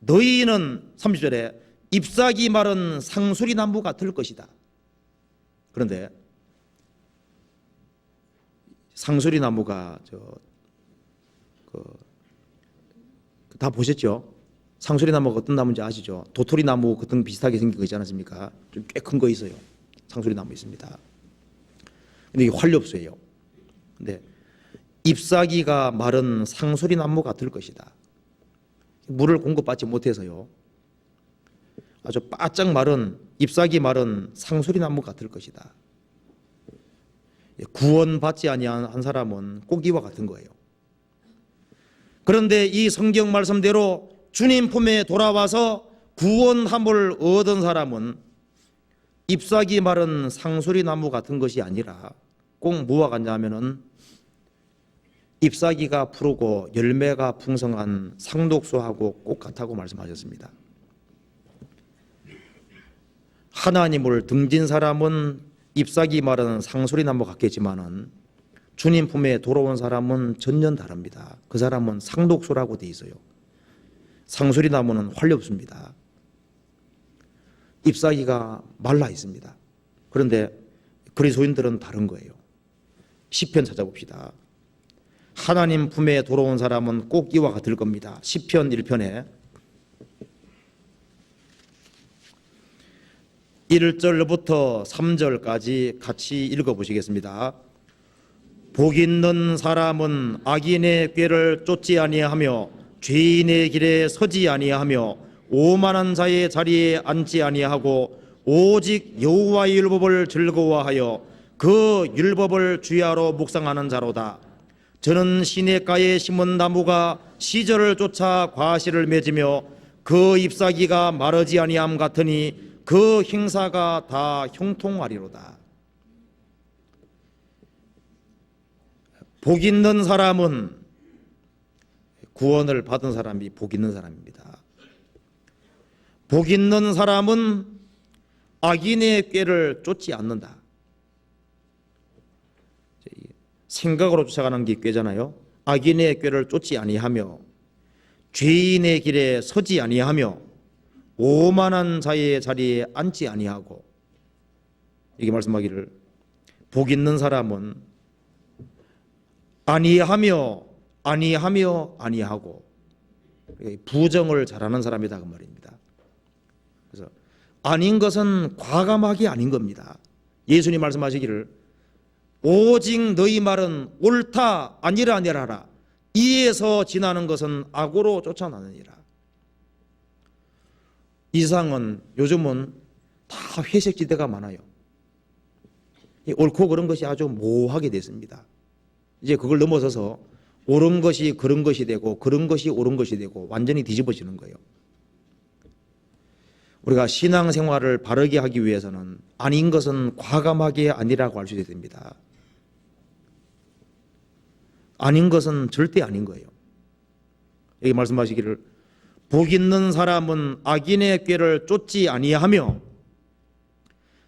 너희는 30절에 잎사귀 마른 상수리 나무 같을 것이다. 그런데 상수리 나무가 다 보셨죠? 상수리 나무가 어떤 나무인지 아시죠? 도토리 나무 같은 비슷하게 생긴 거 있지 않습니까? 좀 꽤 큰 거 있어요. 상수리 나무 있습니다. 근데 이게 활엽수예요. 근데 잎사귀가 마른 상수리 나무 같을 것이다. 물을 공급받지 못해서요. 아주 바짝 마른 잎사귀 마른 상수리 나무 같을 것이다. 구원받지 아니한 사람은 꼭 이와 같은 거예요. 그런데 이 성경 말씀대로 주님 품에 돌아와서 구원함을 얻은 사람은 잎사귀 마른 상수리 나무 같은 것이 아니라 꼭 뭐와 같냐면은 잎사귀가 푸르고 열매가 풍성한 상독수하고 꼭 같다고 말씀하셨습니다. 하나님을 등진 사람은 잎사귀 마른 상수리 나무 같겠지만은 주님 품에 돌아온 사람은 전혀 다릅니다. 그 사람은 상독수라고 돼 있어요. 상수리 나무는 활렵습니다. 잎사귀가 말라 있습니다. 그런데 그리스도인들은 다른 거예요. 시편 찾아봅시다. 하나님 품에 돌아온 사람은 꼭 이와 같을 겁니다. 시편 1편에 1절부터 3절까지 같이 읽어보시겠습니다. 복 있는 사람은 악인의 꾀를 쫓지 아니하며 죄인의 길에 서지 아니하며 오만한 자의 자리에 앉지 아니하고 오직 여호와의 율법을 즐거워하여 그 율법을 주야로 묵상하는 자로다. 저는 시냇가에 심은 나무가 시절을 쫓아 과실을 맺으며 그 잎사귀가 마르지 아니함 같으니 그 행사가 다 형통하리로다. 복 있는 사람은, 구원을 받은 사람이 복 있는 사람입니다. 복 있는 사람은 악인의 꾀를 쫓지 않는다. 생각으로 쫓아가는 게 꾀잖아요. 악인의 꾀를 쫓지 아니하며 죄인의 길에 서지 아니하며 오만한 자의 자리에 앉지 아니하고, 이게 말씀하기를 복 있는 사람은 아니하며 아니하고 부정을 잘하는 사람이다 그 말입니다. 그래서 아닌 것은 과감하게 아닌 겁니다. 예수님 말씀하시기를 오직 너희 말은 옳다 아니라 하라. 이에서 지나는 것은 악으로 쫓아나느니라. 이 세상은 요즘은 다 회색지대가 많아요. 옳고 그런 것이 아주 모호하게 됐습니다. 이제 그걸 넘어서서 옳은 것이 그런 것이 되고 그런 것이 옳은 것이 되고 완전히 뒤집어지는 거예요. 우리가 신앙생활을 바르게 하기 위해서는 아닌 것은 과감하게 아니라고 할 수 있어야 됩니다. 아닌 것은 절대 아닌 거예요. 여기 말씀하시기를 복 있는 사람은 악인의 꾀를 쫓지 아니하며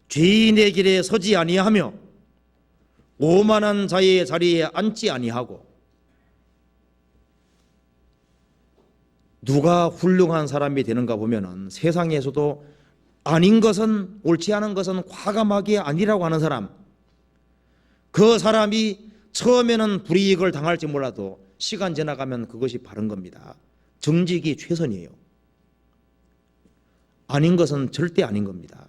죄인의 길에 서지 아니하며 오만한 자의 자리에 앉지 아니하고. 누가 훌륭한 사람이 되는가 보면은 세상에서도 아닌 것은, 옳지 않은 것은 과감하게 아니라고 하는 사람, 그 사람이 처음에는 불이익을 당할지 몰라도 시간 지나가면 그것이 바른 겁니다. 정직이 최선이에요. 아닌 것은 절대 아닌 겁니다.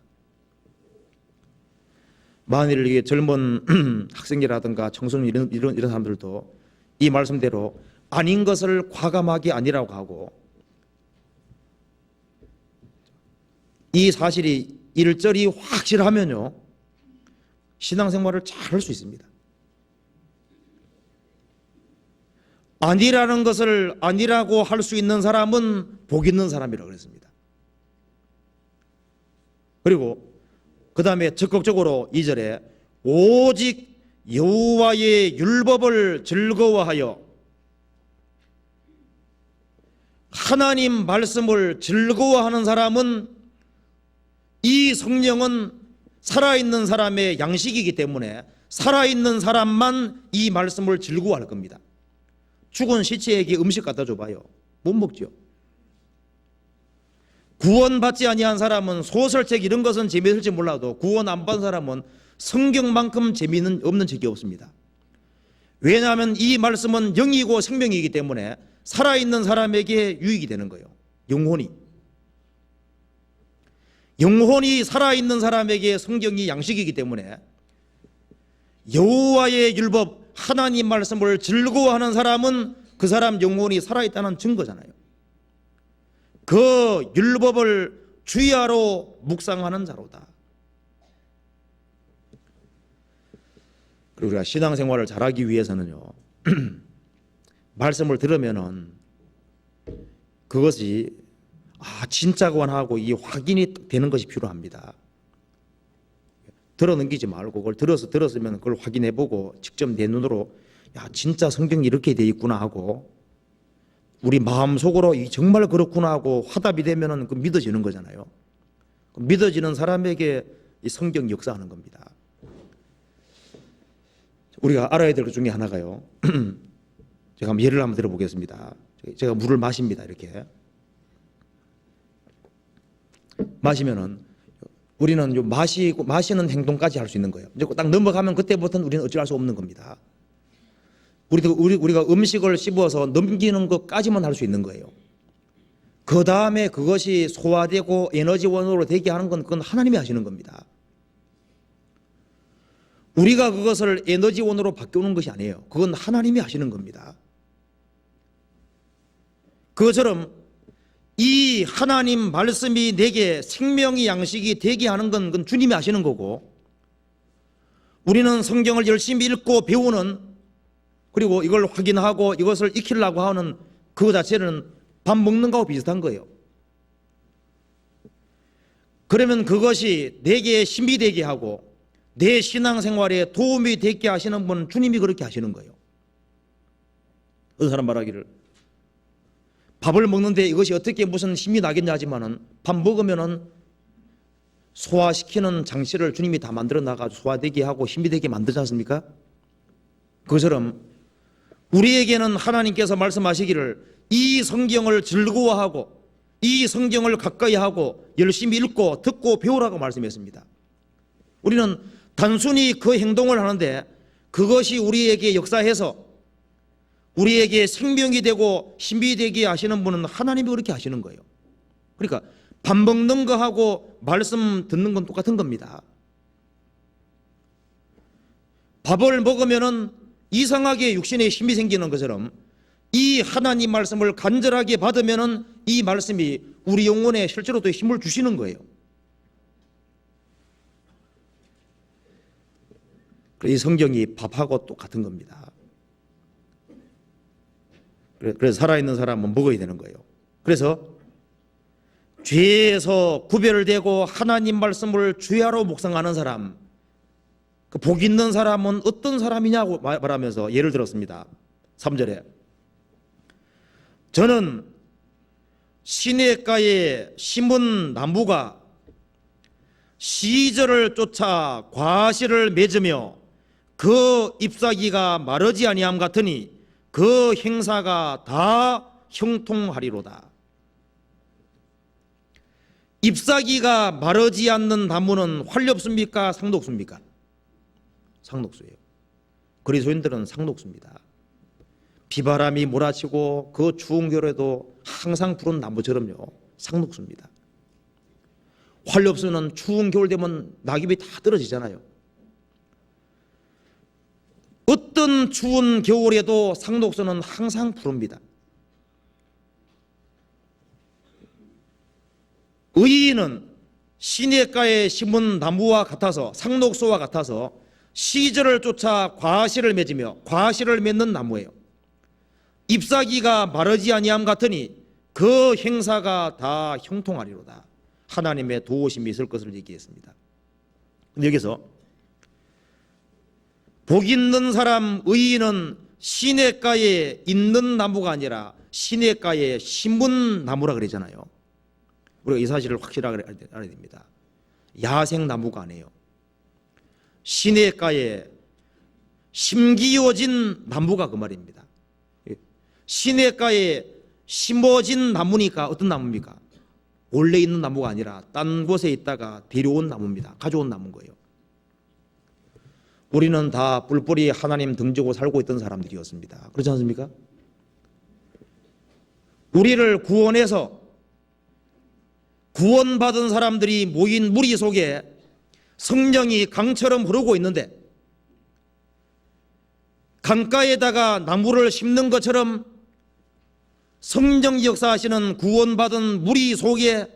만일 이게 젊은 학생이라든가 청소년 이런 사람들도 이 말씀대로 아닌 것을 과감하게 아니라고 하고 이 사실이 일절이 확실하면요 신앙생활을 잘 할 수 있습니다. 아니라는 것을 아니라고 할 수 있는 사람은 복 있는 사람이라고 그랬습니다. 그리고 그 다음에 적극적으로 2절에 오직 여호와의 율법을 즐거워하여, 하나님 말씀을 즐거워하는 사람은 이 성령은 살아있는 사람의 양식이기 때문에 살아있는 사람만 이 말씀을 즐거워할 겁니다. 죽은 시체에게 음식 갖다 줘봐요. 못 먹죠. 구원받지 아니한 사람은 소설책 이런 것은 재미있을지 몰라도 구원 안 받은 사람은 성경만큼 재미는 없는 책이 없습니다. 왜냐하면 이 말씀은 영이고 생명이기 때문에 살아있는 사람에게 유익이 되는 거예요. 영혼이 살아있는 사람에게 성경이 양식이기 때문에 여호와의 율법, 하나님 말씀을 즐거워하는 사람은 그 사람 영혼이 살아있다는 증거잖아요. 그 율법을 주야로 묵상하는 자로다. 그리고 우리가 신앙생활을 잘하기 위해서는요 말씀을 들으면은 그것이 진짜구나 하고 이 확인이 되는 것이 필요합니다. 들어 넘기지 말고 그걸 들었으면 그걸 확인해 보고 직접 내 눈으로 진짜 성경이 이렇게 돼 있구나 하고 우리 마음속으로 정말 그렇구나 하고 화답이 되면은 그 믿어지는 거잖아요. 믿어지는 사람에게 이 성경 역사하는 겁니다. 우리가 알아야 될 것 중에 하나가요. 제가 예를 한번 들어보겠습니다. 제가 물을 마십니다. 이렇게 마시면은 우리는 마시는 행동까지 할 수 있는 거예요. 이제 딱 넘어가면 그때부터는 우리는 어찌할 수 없는 겁니다. 우리가 음식을 씹어서 넘기는 것까지만 할 수 있는 거예요. 그 다음에 그것이 소화되고 에너지원으로 되게 하는 건 그건 하나님이 하시는 겁니다. 우리가 그것을 에너지원으로 바꾸는 것이 아니에요. 그건 하나님이 하시는 겁니다. 그것처럼 이 하나님 말씀이 내게 생명의 양식이 되게 하는 건 그건 주님이 하시는 거고, 우리는 성경을 열심히 읽고 배우는, 그리고 이걸 확인하고 이것을 익히려고 하는 그거 자체는 밥 먹는 거하고 비슷한 거예요. 그러면 그것이 내게 힘이 되게 하고 내 신앙생활에 도움이 되게 하시는 분은 주님이 그렇게 하시는 거예요. 어떤 사람 말하기를 밥을 먹는데 이것이 어떻게 무슨 힘이 나겠냐 하지만은 밥 먹으면은 소화시키는 장치를 주님이 다 만들어 나가지고 소화되게 하고 힘이 되게 만들지 않습니까? 그것처럼 우리에게는 하나님께서 말씀하시기를 이 성경을 즐거워하고 이 성경을 가까이 하고 열심히 읽고 듣고 배우라고 말씀했습니다. 우리는 단순히 그 행동을 하는데 그것이 우리에게 역사해서 우리에게 생명이 되고 힘이 되게 하시는 분은 하나님이 그렇게 하시는 거예요. 그러니까 밥 먹는 거하고 말씀 듣는 건 똑같은 겁니다. 밥을 먹으면은 이상하게 육신에 힘이 생기는 것처럼 이 하나님 말씀을 간절하게 받으면은 이 말씀이 우리 영혼에 실제로 또 힘을 주시는 거예요. 이 성경이 밥하고 똑같은 겁니다. 그래서 살아있는 사람은 먹어야 되는 거예요. 그래서 죄에서 구별되고 하나님 말씀을 주야로 묵상하는 사람, 그 복 있는 사람은 어떤 사람이냐고 말하면서 예를 들었습니다. 3절에 저는 시냇가에 심은 나무가 시절을 쫓아 과실을 맺으며 그 잎사귀가 마르지 아니함 같으니 그 행사가 다 형통하리로다. 잎사귀가 마르지 않는 나무는 활렵습니까? 상독수입니까? 상독수예요. 그리스도인들은 상독수입니다. 비바람이 몰아치고 그 추운 겨울에도 항상 푸른 나무처럼요, 상독수입니다. 활렵수는 추운 겨울 되면 낙엽이 다 떨어지잖아요. 어떤 추운 겨울에도 상독수는 항상 푸릅니다. 의인은 시냇가에 심은 나무와 같아서, 상독수와 같아서 시절을 쫓아 과실을 맺으며, 과실을 맺는 나무예요. 잎사귀가 마르지 아니함 같으니 그 행사가 다 형통하리로다. 하나님의 도우심이 있을 것을 얘기했습니다. 근데 여기서 복 있는 사람, 의인은 시냇가에 있는 나무가 아니라 시냇가에 심은 나무라 그러잖아요. 우리가 이 사실을 확실하게 알아야 됩니다. 야생 나무가 아니에요. 시냇가에 심기어진 나무가 그 말입니다. 시냇가에 심어진 나무니까 어떤 나무입니까? 원래 있는 나무가 아니라 딴 곳에 있다가 데려온 나무입니다. 가져온 나무인 거예요. 우리는 다 뿔뿔이 하나님 등지고 살고 있던 사람들이었습니다. 그렇지 않습니까? 우리를 구원해서 구원받은 사람들이 모인 무리 속에 성령이 강처럼 흐르고 있는데, 강가에다가 나무를 심는 것처럼 성령 역사하시는 구원받은 무리 속에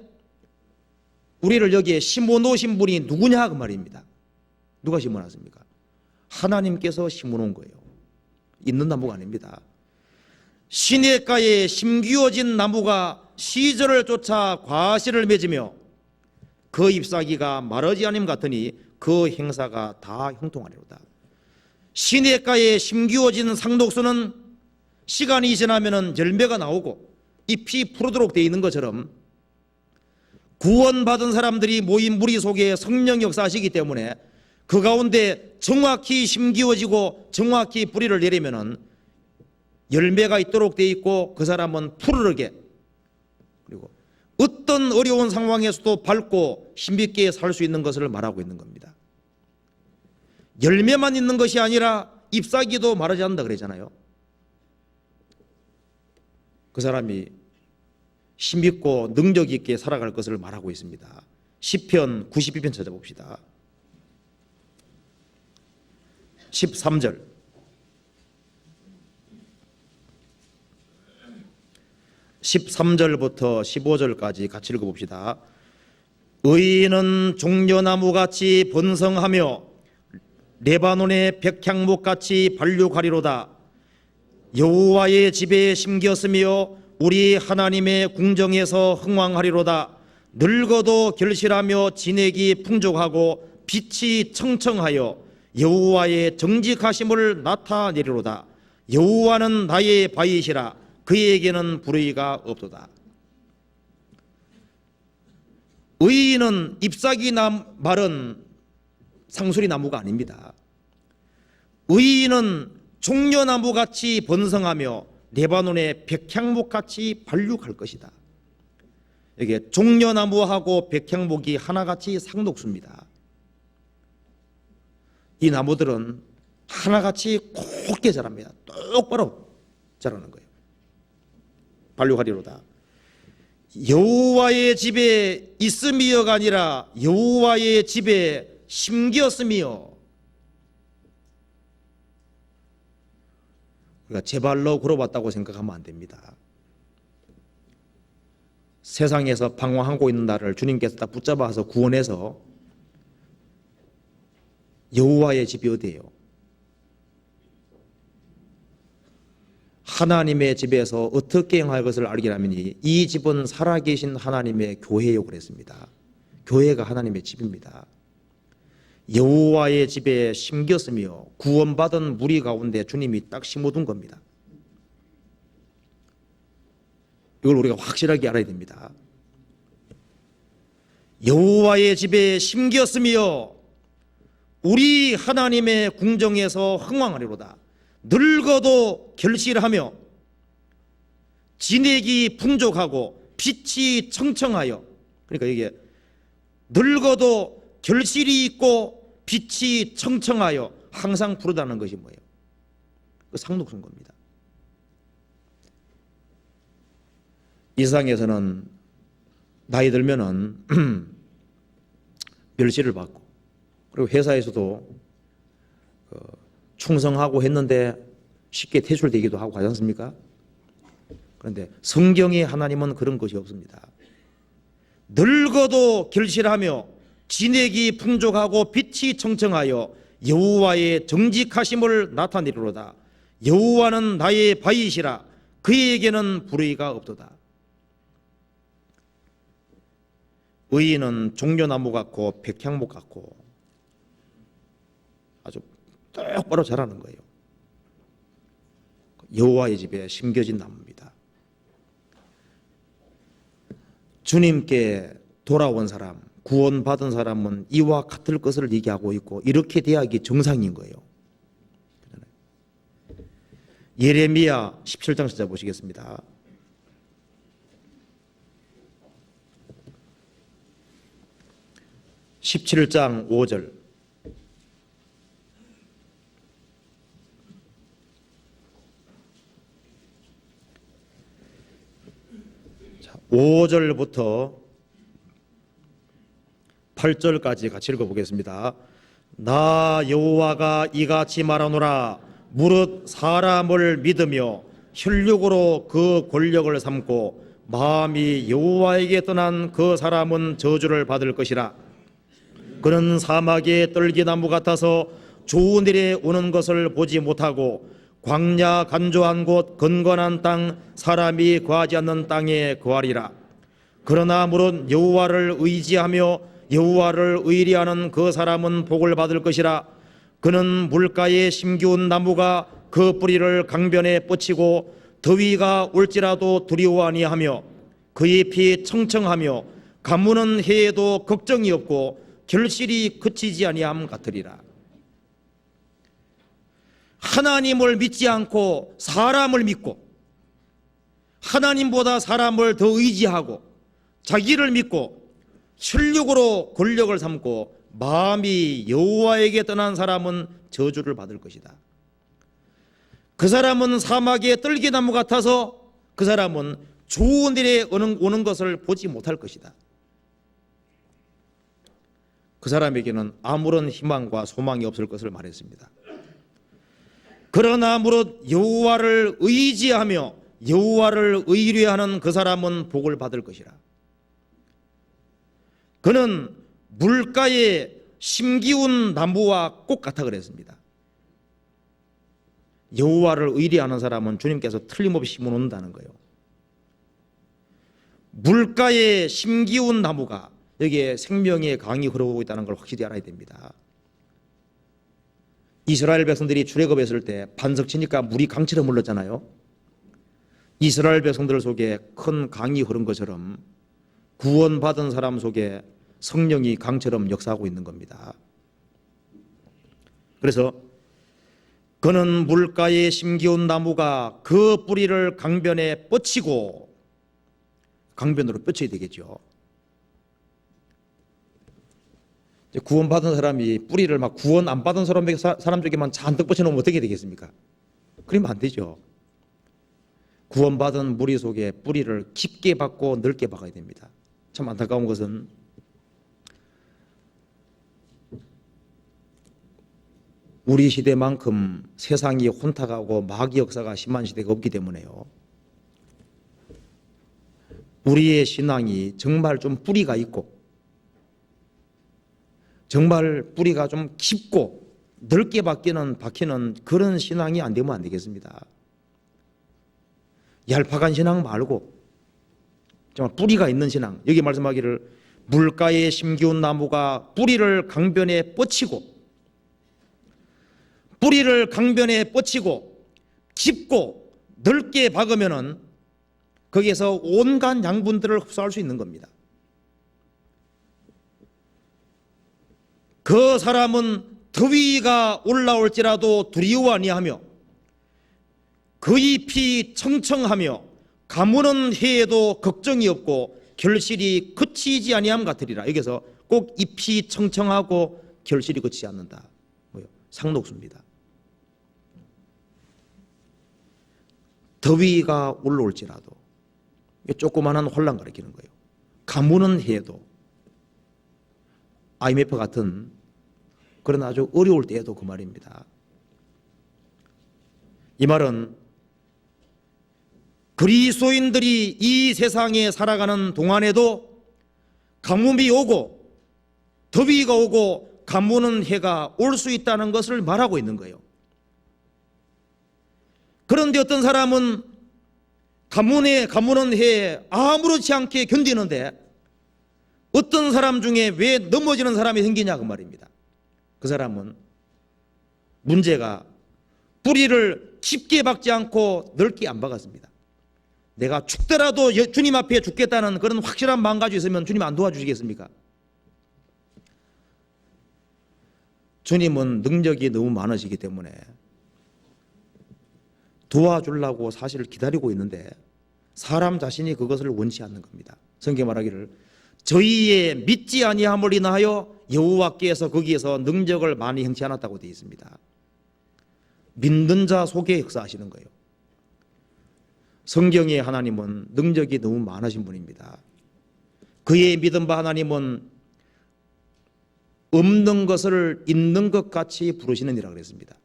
우리를 여기에 심어 놓으신 분이 누구냐 그 말입니다. 누가 심어 놨습니까? 하나님께서 심어 놓은 거예요. 있는 나무가 아닙니다. 시냇가에 심기어진 나무가 시절을 쫓아 과실을 맺으며 그 잎사귀가 마르지 않음 같으니 그 행사가 다 형통하리로다. 시냇가에 심기어진 상독수는 시간이 지나면 열매가 나오고 잎이 푸르도록 되어 있는 것처럼 구원받은 사람들이 모인 무리 속에 성령 역사하시기 때문에 그 가운데 정확히 심기어지고 정확히 뿌리를 내리면은 열매가 있도록 되어 있고 그 사람은 푸르르게, 그리고 어떤 어려운 상황에서도 밝고 힘있게 살 수 있는 것을 말하고 있는 겁니다. 열매만 있는 것이 아니라 잎사귀도 마르지 않는다 그랬잖아요. 그 사람이 힘있고 능력 있게 살아갈 것을 말하고 있습니다. 시편 92편 찾아봅시다. 13절 13절부터 15절까지 같이 읽어봅시다. 의인은 종려나무같이 번성하며 레바논의 백향목같이 발육하리로다. 여호와의 집에 심겼으며 우리 하나님의 궁정에서 흥왕하리로다. 늙어도 결실하며 진액이 풍족하고 빛이 청청하여 여호와의 정직하심을 나타내리로다. 여호와는 나의 바위시라. 그에게는 불의가 없도다. 의인은 잎사귀 마른 상수리 나무가 아닙니다. 의인은 종려나무같이 번성하며 레바논의 백향목같이 발육할 것이다. 이게 종려나무하고 백향목이 하나같이 상독수입니다. 이 나무들은 하나같이 곱게 자랍니다. 똑바로 자라는 거예요. 발육하리로다. 여호와의 집에 있음이여가 아니라 여호와의 집에 심겼으며, 우리가 제 발로 걸어봤다고 생각하면 안 됩니다. 세상에서 방황하고 있는 나를 주님께서 딱 붙잡아서 구원해서 여호와의 집이 어디예요? 하나님의 집에서 어떻게 행할 것을 알기라면 이 집은 살아계신 하나님의 교회요 그랬습니다. 교회가 하나님의 집입니다. 여호와의 집에 심겼으며 구원받은 무리 가운데 주님이 딱 심어둔 겁니다. 이걸 우리가 확실하게 알아야 됩니다. 여호와의 집에 심겼으며 우리 하나님의 궁정에서 흥왕하리로다. 늙어도 결실하며 진액이 풍족하고 빛이 청청하여, 그러니까 이게 늙어도 결실이 있고 빛이 청청하여 항상 푸르다는 것이 뭐예요? 그 상독수인 겁니다. 이 세상에서는 나이 들면은 멸시를 받고, 그리고 회사에서도 충성하고 했는데 쉽게 퇴출되기도 하고 하지 않습니까? 그런데 성경의 하나님은 그런 것이 없습니다. 늙어도 결실하며 진액이 풍족하고 빛이 청청하여 여호와의 정직하심을 나타내리로다. 여호와는 나의 바위시라. 그에게는 불의가 없도다. 의인은 종려나무 같고 백향목 같고 아주 똑바로 자라는 거예요. 여호와의 집에 심겨진 나무입니다. 주님께 돌아온 사람, 구원받은 사람은 이와 같을 것을 얘기하고 있고 이렇게 돼야기 정상인 거예요. 예레미야 17장 시작 보시겠습니다. (17장 5절) 5절부터 8절까지 같이 읽어보겠습니다. 나 여호와가 이같이 말하노라. 무릇 사람을 믿으며 혈육으로 그 권력을 삼고 마음이 여호와에게 떠난 그 사람은 저주를 받을 것이라. 그는 사막의 떨기나무 같아서 좋은 일에 오는 것을 보지 못하고 광야 간조한 곳 건건한 땅 사람이 거하지 않는 땅에 거하리라. 그러나 무릇 여호와를 의지하며 여호와를 의리하는 그 사람은 복을 받을 것이라. 그는 물가에 심기운 나무가 그 뿌리를 강변에 뻗치고 더위가 올지라도 두려워 아니하며 그 잎이 청청하며 가무는 해에도 걱정이 없고 결실이 그치지 아니함 같으리라. 하나님을 믿지 않고 사람을 믿고 하나님보다 사람을 더 의지하고 자기를 믿고 혈육으로 권력을 삼고 마음이 여호와에게 떠난 사람은 저주를 받을 것이다. 그 사람은 사막의 떨기나무 같아서 그 사람은 좋은 일에 오는 것을 보지 못할 것이다. 그 사람에게는 아무런 희망과 소망이 없을 것을 말했습니다. 그러나 무릇 여호와를 의지하며 여호와를 의뢰하는 그 사람은 복을 받을 것이라. 그는 물가에 심기운 나무와 꽃 같아 그랬습니다. 여호와를 의뢰하는 사람은 주님께서 틀림없이 심어놓는다는 거예요. 물가에 심기운 나무가 여기에 생명의 강이 흐르고 있다는 걸 확실히 알아야 됩니다. 이스라엘 백성들이 출애굽했을 때 반석 치니까 물이 강처럼 흘렀잖아요. 이스라엘 백성들 속에 큰 강이 흐른 것처럼 구원받은 사람 속에 성령이 강처럼 역사하고 있는 겁니다. 그래서 그는 물가에 심기운 나무가 그 뿌리를 강변에 뻗치고, 강변으로 뻗쳐야 되겠죠. 구원받은 사람이 뿌리를 막 구원 안 받은 사람 쪽에만 잔뜩 뻗쳐놓으면 어떻게 되겠습니까? 그러면 안 되죠. 구원받은 무리 속에 뿌리를 깊게 박고 넓게 박아야 됩니다. 참 안타까운 것은 우리 시대만큼 세상이 혼탁하고 마귀 역사가 심한 시대가 없기 때문에요. 우리의 신앙이 정말 좀 뿌리가 있고 정말 뿌리가 좀 깊고 넓게 박히는 그런 신앙이 안 되면 안 되겠습니다. 얄팍한 신앙 말고 정말 뿌리가 있는 신앙. 여기 말씀하기를 물가에 심기운 나무가 뿌리를 강변에 뻗치고 깊고 넓게 박으면은 거기에서 온갖 양분들을 흡수할 수 있는 겁니다. 그 사람은 더위가 올라올지라도 두려워 아니하며 그 잎이 청청하며 가무는 해에도 걱정이 없고 결실이 그치지 아니함 같으리라. 여기서 꼭 잎이 청청하고 결실이 그치지 않는다. 상록수입니다. 더위가 올라올지라도 조그마한 혼란 가리키는 거예요. 가무는 해에도 IMF 같은 그런 아주 어려울 때에도 그 말입니다. 이 말은 그리스도인들이 이 세상에 살아가는 동안에도 가뭄이 오고 더위가 오고 가무는 해가 올 수 있다는 것을 말하고 있는 거예요. 그런데 어떤 사람은 가무는 해에 아무렇지 않게 견디는데 어떤 사람 중에 왜 넘어지는 사람이 생기냐 그 말입니다. 그 사람은 문제가 뿌리를 깊게 박지 않고 넓게 안 박았습니다. 내가 죽더라도 주님 앞에 죽겠다는 그런 확실한 마음 가지고 있으면 주님 안 도와주시겠습니까? 주님은 능력이 너무 많으시기 때문에 도와주려고 사실 기다리고 있는데 사람 자신이 그것을 원치 않는 겁니다. 성경 말하기를 저희의 믿지 아니함을 인하여 여호와께서 거기에서 능력을 많이 행치 않았다고 되어 있습니다. 믿는 자 속에 역사하시는 거예요. 성경의 하나님은 능력이 너무 많으신 분입니다. 그의 믿은 바 하나님은 없는 것을 있는 것 같이 부르시는 이라 그랬습니다.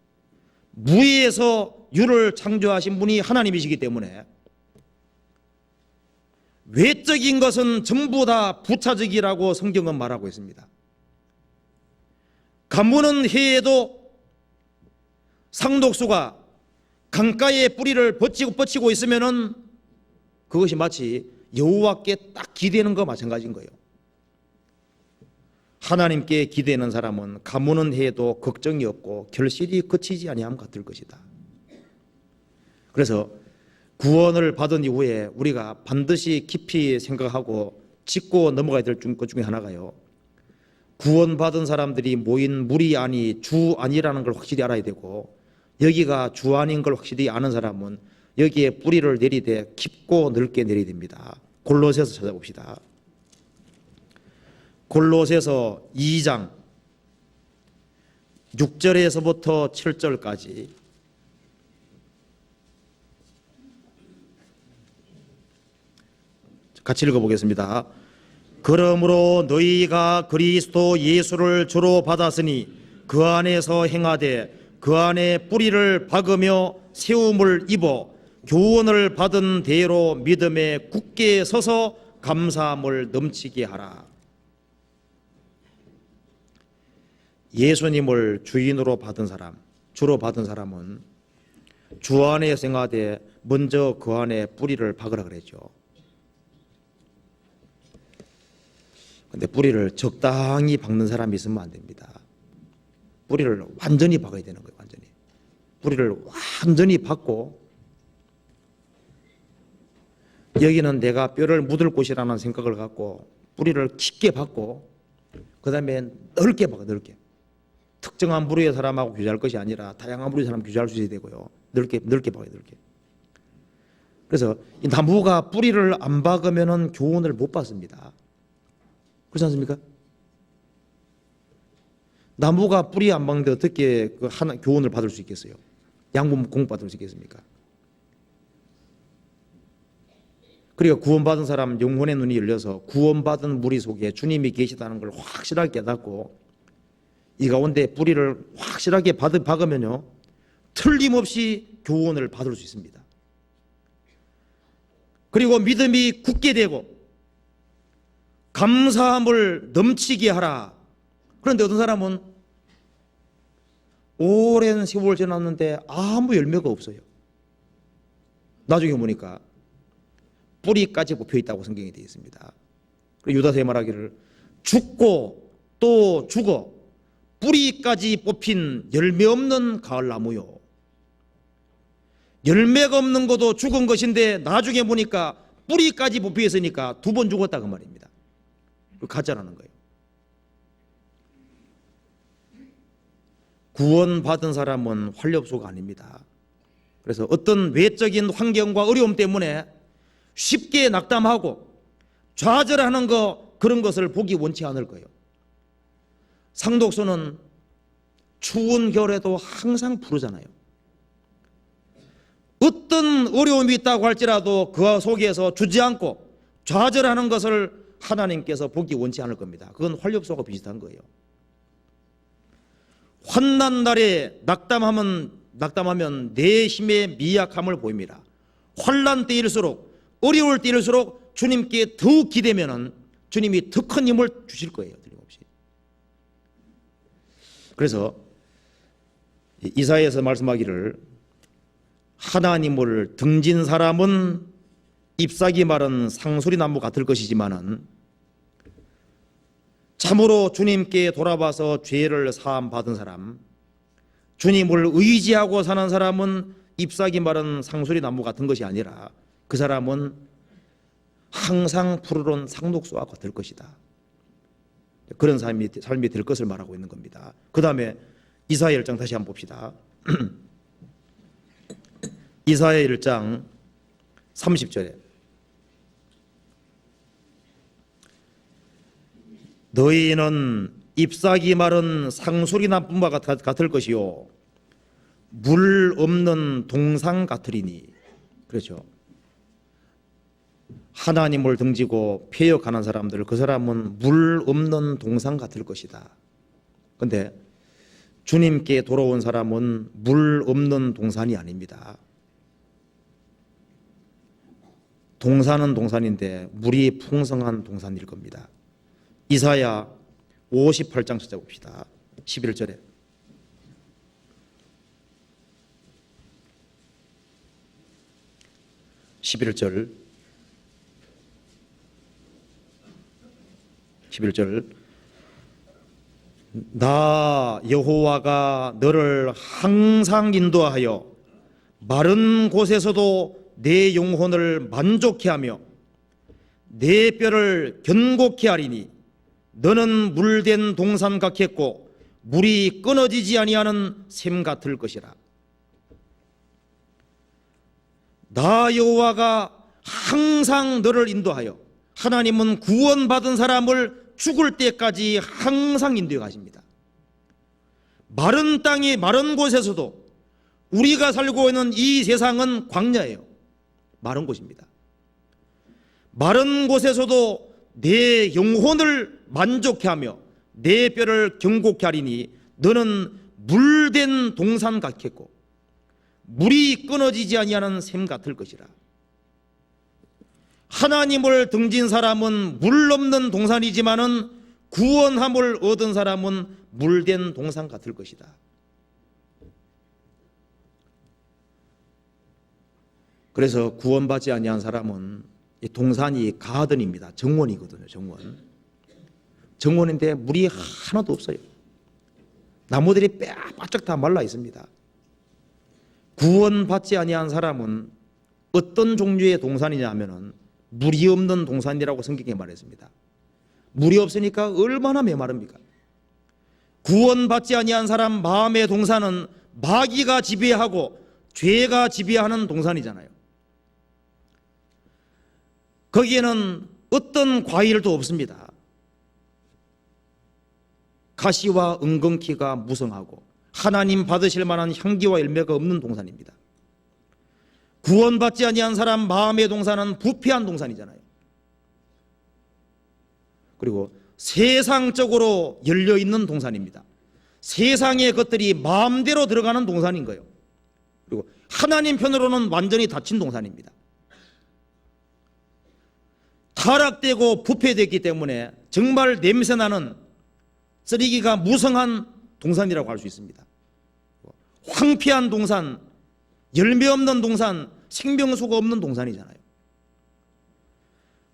무에서 유를 창조하신 분이 하나님이시기 때문에 외적인 것은 전부 다 부차적이라고 성경은 말하고 있습니다. 가무는 해에도 상독수가 강가에 뿌리를 뻗치고 있으면은 그것이 마치 여호와께 딱 기대는 거 마찬가지인 거예요. 하나님께 기대는 사람은 가무는 해에도 걱정이 없고 결실이 그치지 아니함 같을 것이다. 그래서 구원을 받은 이후에 우리가 반드시 깊이 생각하고 짚고 넘어가야 될 것 중에 하나가요, 구원받은 사람들이 모인 무리 안이 주 안이라는 걸 확실히 알아야 되고, 여기가 주 안인 걸 확실히 아는 사람은 여기에 뿌리를 내리되 깊고 넓게 내려야 됩니다. 골로새서 찾아봅시다. 골로새서 2장 6절에서부터 7절까지 같이 읽어보겠습니다. 그러므로 너희가 그리스도 예수를 주로 받았으니 그 안에서 행하되 그 안에 뿌리를 박으며 세움을 입어 교훈을 받은 대로 믿음에 굳게 서서 감사함을 넘치게 하라. 예수님을 주인으로 받은 사람, 주로 받은 사람은 주 안에 생활에 먼저 그 안에 뿌리를 박으라 그랬죠. 근데 뿌리를 적당히 박는 사람이 있으면 안 됩니다. 뿌리를 완전히 박아야 되는 거예요. 완전히. 뿌리를 완전히 박고, 여기는 내가 뼈를 묻을 곳이라는 생각을 갖고 뿌리를 깊게 박고, 그 다음에 넓게 박아. 넓게. 특정한 부류의 사람하고 교제할 것이 아니라 다양한 부류의 사람 교제할 수 있어야 되고요. 넓게 박아요. 넓게. 그래서 이 나무가 뿌리를 안 박으면 교훈을 못 받습니다. 그렇지 않습니까? 나무가 뿌리 안 박는데 어떻게 그 교훈을 받을 수 있겠어요? 양분 공부받을 수 있겠습니까? 그리고 구원받은 사람 영혼의 눈이 열려서 구원받은 무리 속에 주님이 계시다는 걸 확실하게 깨닫고 이 가운데 뿌리를 확실하게 박으면요, 틀림없이 교훈을 받을 수 있습니다. 그리고 믿음이 굳게 되고 감사함을 넘치게 하라. 그런데 어떤 사람은 오랜 세월 지났는데 아무 열매가 없어요. 나중에 보니까 뿌리까지 뽑혀 있다고 성경에 되어 있습니다. 유다서에 말하기를 죽고 또 죽어 뿌리까지 뽑힌 열매 없는 가을나무요. 열매가 없는 것도 죽은 것인데 나중에 보니까 뿌리까지 뽑혀 있으니까 두 번 죽었다 그 말입니다. 가짜라는 거예요. 구원받은 사람은 활력소가 아닙니다. 그래서 어떤 외적인 환경과 어려움 때문에 쉽게 낙담하고 좌절하는 그런 것을 보기 원치 않을 거예요. 상독소는 추운 겨울에도 항상 부르잖아요. 어떤 어려움이 있다고 할지라도 그 속에서 주저앉고 좌절하는 것을 하나님께서 보기 원치 않을 겁니다. 그건 활력소가 비슷한 거예요. 환난 날에 낙담하면 내 힘의 미약함을 보입니다. 환난 때일수록, 어려울 때일수록 주님께 더욱 기대면은 주님이 더 큰 힘을 주실 거예요. 틀림없이. 그래서 이사야에서 말씀하기를 하나님을 등진 사람은 잎사귀 마른 상수리 나무 같을 것이지만은 참으로 주님께 돌아와서 죄를 사함 받은 사람, 주님을 의지하고 사는 사람은 잎사귀 마른 상수리 나무 같은 것이 아니라 그 사람은 항상 푸르른 상독수와 같을 것이다. 그런 삶이 될 것을 말하고 있는 겁니다. 그 다음에 이사야 1장 다시 한번 봅시다. 이사야 1장 30절에 너희는 잎사귀 마른 상수리 나무와 같을 것이요 물 없는 동상 같으리니. 그렇죠. 하나님을 등지고 폐역하는 사람들, 그 사람은 물 없는 동상 같을 것이다. 그런데 주님께 돌아온 사람은 물 없는 동산이 아닙니다. 동산은 동산인데 물이 풍성한 동산일 겁니다. 이사야 58장 찾아봅시다. 11절에 나 여호와가 너를 항상 인도하여 마른 곳에서도 내 영혼을 만족케 하며 내 뼈를 견고케 하리니 너는 물된 동산 같겠고 물이 끊어지지 아니하는 샘 같을 것이라. 나 여호와가 항상 너를 인도하여, 하나님은 구원받은 사람을 죽을 때까지 항상 인도해 가십니다. 마른 땅이 마른 곳에서도, 우리가 살고 있는 이 세상은 광야예요. 마른 곳입니다. 마른 곳에서도 내 영혼을 만족케 하며 내 뼈를 견고케 하리니 너는 물된 동산 같겠고 물이 끊어지지 아니하는 샘 같을 것이라. 하나님을 등진 사람은 물 없는 동산이지만은 구원함을 얻은 사람은 물된 동산 같을 것이다. 그래서 구원받지 아니한 사람은 이 동산이 가든입니다. 정원이거든요. 정원인데 물이 하나도 없어요. 나무들이 바짝 다 말라 있습니다. 구원받지 아니한 사람은 어떤 종류의 동산이냐 하면은 물이 없는 동산이라고 성경에 말했습니다. 물이 없으니까 얼마나 메마릅니까? 구원받지 아니한 사람 마음의 동산은 마귀가 지배하고 죄가 지배하는 동산이잖아요. 거기에는 어떤 과일도 없습니다. 가시와 은근키가 무성하고 하나님 받으실 만한 향기와 열매가 없는 동산입니다. 구원받지 아니한 사람 마음의 동산은 부패한 동산이잖아요. 그리고 세상적으로 열려있는 동산입니다. 세상의 것들이 마음대로 들어가는 동산인 거예요. 그리고 하나님 편으로는 완전히 닫힌 동산입니다. 타락되고 부패됐기 때문에 정말 냄새나는 쓰레기가 무성한 동산이라고 할 수 있습니다. 황폐한 동산, 열매 없는 동산, 생명수가 없는 동산이잖아요.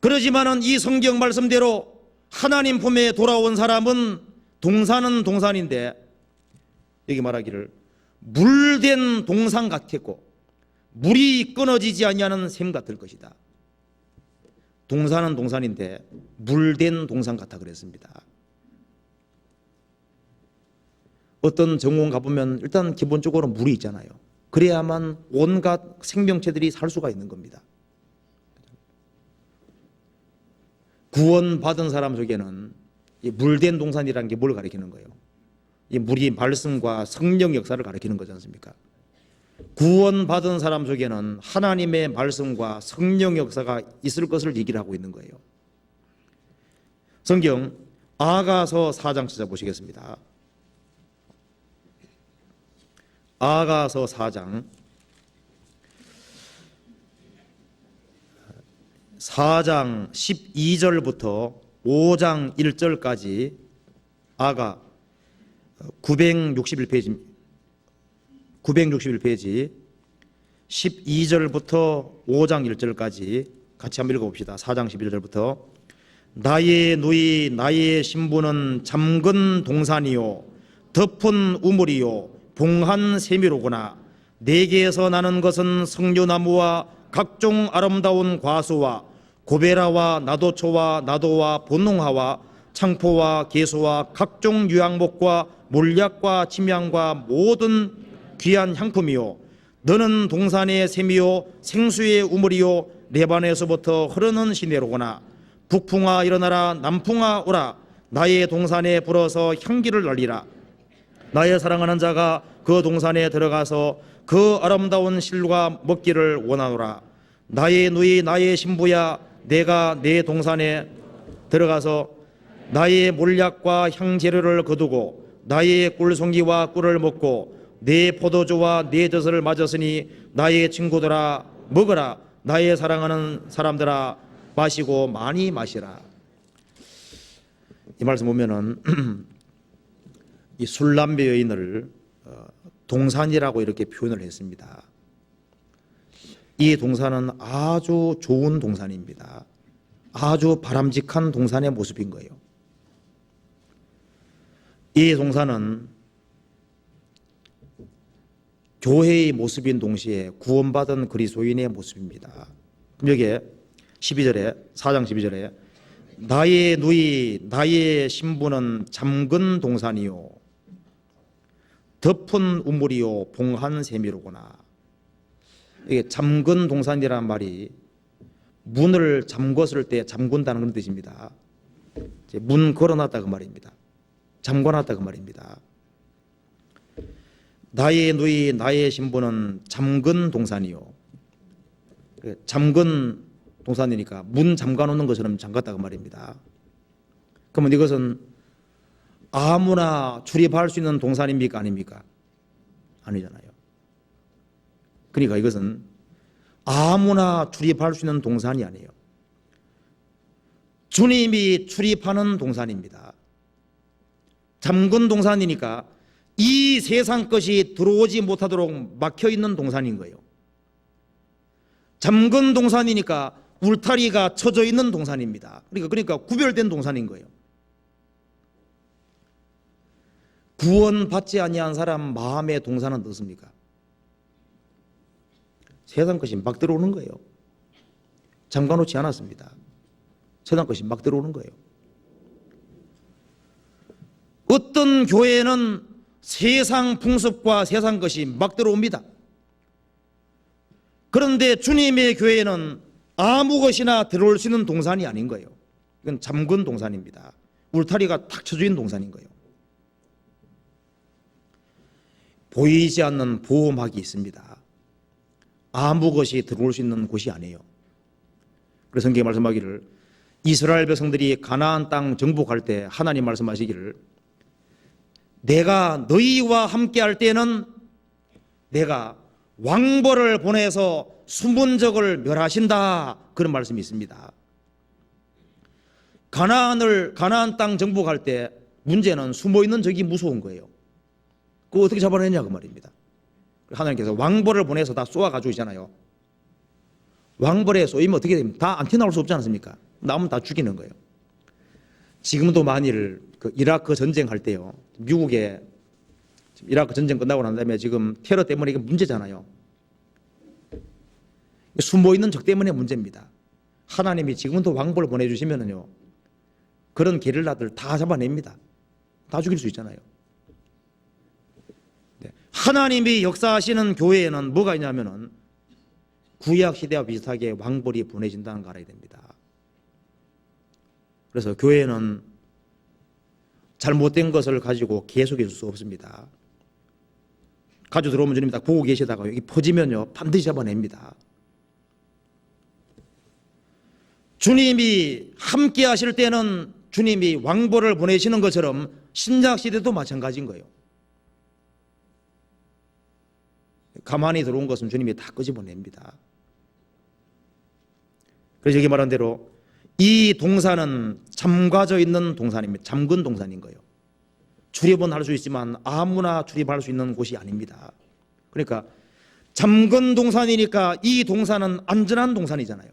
그러지만은 이 성경 말씀대로 하나님 품에 돌아온 사람은 동산은 동산인데 여기 말하기를 물된 동산 같았고 물이 끊어지지 아니하는 샘 같을 것이다. 동산은 동산인데 물된 동산 같아 그랬습니다. 어떤 정원 가보면 일단 기본적으로 물이 있잖아요. 그래야만 온갖 생명체들이 살 수가 있는 겁니다. 구원받은 사람 속에는 이 물된 동산이라는 게 뭘 가리키는 거예요? 이 물이 말씀과 성령 역사를 가리키는 거지 않습니까? 구원받은 사람 속에는 하나님의 말씀과 성령 역사가 있을 것을 얘기를 하고 있는 거예요. 성경 아가서 4장 찾아보시겠습니다. 아가서 4장 12절부터 5장 1절까지 아가 961페이지 12절부터 5장 1절까지 같이 한번 읽어봅시다. 4장 11절부터 나의 누이 나의 신부는 잠근 동산이요 덮은 우물이요 봉한 세미로구나. 내게에서 나는 것은 석류나무와 각종 아름다운 과수와 고베라와 나도초와 나도와 본홍하와 창포와 개수와 각종 유향목과 몰약과 침향과 모든 귀한 향품이요 너는 동산의 샘이요 생수의 우물이요 레바논에서부터 흐르는 시내로구나. 북풍아 일어나라 남풍아 오라. 나의 동산에 불어서 향기를 날리라. 나의 사랑하는 자가 그 동산에 들어가서 그 아름다운 실과 먹기를 원하노라. 나의 누이 나의 신부야 내가 내 동산에 들어가서 나의 몰약과 향재료를 거두고 나의 꿀송이와 꿀을 먹고 내 포도주와 내 젖을 맞았으니 나의 친구들아 먹으라. 나의 사랑하는 사람들아 마시고 많이 마시라. 이 말씀 보면은 이 술람배 여인을 동산이라고 이렇게 표현을 했습니다. 이 동산은 아주 좋은 동산입니다. 아주 바람직한 동산의 모습인 거예요. 이 동산은 교회의 모습인 동시에 구원받은 그리스도인의 모습입니다. 그럼 여기에 12절에 4장 12절에 나의 누이 나의 신부는 잠근 동산이요 덮은 우물이요 봉한 세미로구나. 이게 잠근 동산이라는 말이 문을 잠궜을 때 잠근다는 그런 뜻입니다. 문 걸어놨다 그 말입니다. 잠궈놨다 그 말입니다. 나의 누이 나의 신부는 잠근 동산이요. 잠근 동산이니까 문 잠가놓는 것처럼 잠갔다 그 말입니다. 그러면 이것은 아무나 출입할 수 있는 동산입니까? 아닙니까? 아니잖아요. 그러니까 이것은 아무나 출입할 수 있는 동산이 아니에요. 주님이 출입하는 동산입니다. 잠근 동산이니까 이 세상 것이 들어오지 못하도록 막혀 있는 동산인 거예요. 잠근 동산이니까 울타리가 쳐져 있는 동산입니다. 그러니까 구별된 동산인 거예요. 구원받지 아니한 사람 마음의 동산은 어떻습니까? 세상 것이 막 들어오는 거예요. 잠가놓지 않았습니다. 세상 것이 막 들어오는 거예요. 어떤 교회는 세상 풍습과 세상 것이 막 들어옵니다. 그런데 주님의 교회는 아무 것이나 들어올 수 있는 동산이 아닌 거예요. 이건 잠근 동산입니다. 울타리가 탁 쳐져 있는 동산인 거예요. 보이지 않는 보호막이 있습니다. 아무 것이 들어올 수 있는 곳이 아니에요. 그래서 성경에 말씀하기를 이스라엘 백성들이 가나안 땅 정복할 때 하나님 말씀하시기를 내가 너희와 함께 할 때는 내가 왕벌을 보내서 숨은 적을 멸하신다, 그런 말씀이 있습니다. 가나안 땅 정복할 때 문제는 숨어있는 적이 무서운 거예요. 그거 어떻게 잡아내냐 그 말입니다. 하나님께서 왕벌을 보내서 다 쏘아가지고 있잖아요. 왕벌에 쏘이면 어떻게 됩니까? 다 안 튀어나올 수 없지 않습니까? 나오면 다 죽이는 거예요. 지금도 만일 그 이라크 전쟁할 때요, 미국에 이라크 전쟁 끝나고 난 다음에 지금 테러 때문에 이게 문제잖아요. 숨어있는 적 때문에 문제입니다. 하나님이 지금도 왕벌을 보내주시면은요, 그런 게릴라들 다 잡아냅니다. 다 죽일 수 있잖아요. 하나님이 역사하시는 교회에는 뭐가 있냐면은 구약 시대와 비슷하게 왕벌이 보내진다는 거 알아야 됩니다. 그래서 교회는 잘못된 것을 가지고 계속해 줄 수 없습니다. 가지고 들어오면 주님이 딱 보고 계시다가 여기 퍼지면요 반드시 잡아냅니다. 주님이 함께 하실 때는 주님이 왕벌을 보내시는 것처럼 신약 시대도 마찬가지인 거예요. 가만히 들어온 것은 주님이 다 끄집어냅니다. 그래서 여기 말한 대로 이 동산은 잠가져 있는 동산입니다. 잠근 동산인 거예요. 출입은 할 수 있지만 아무나 출입할 수 있는 곳이 아닙니다. 그러니까 잠근 동산이니까 이 동산은 안전한 동산이잖아요.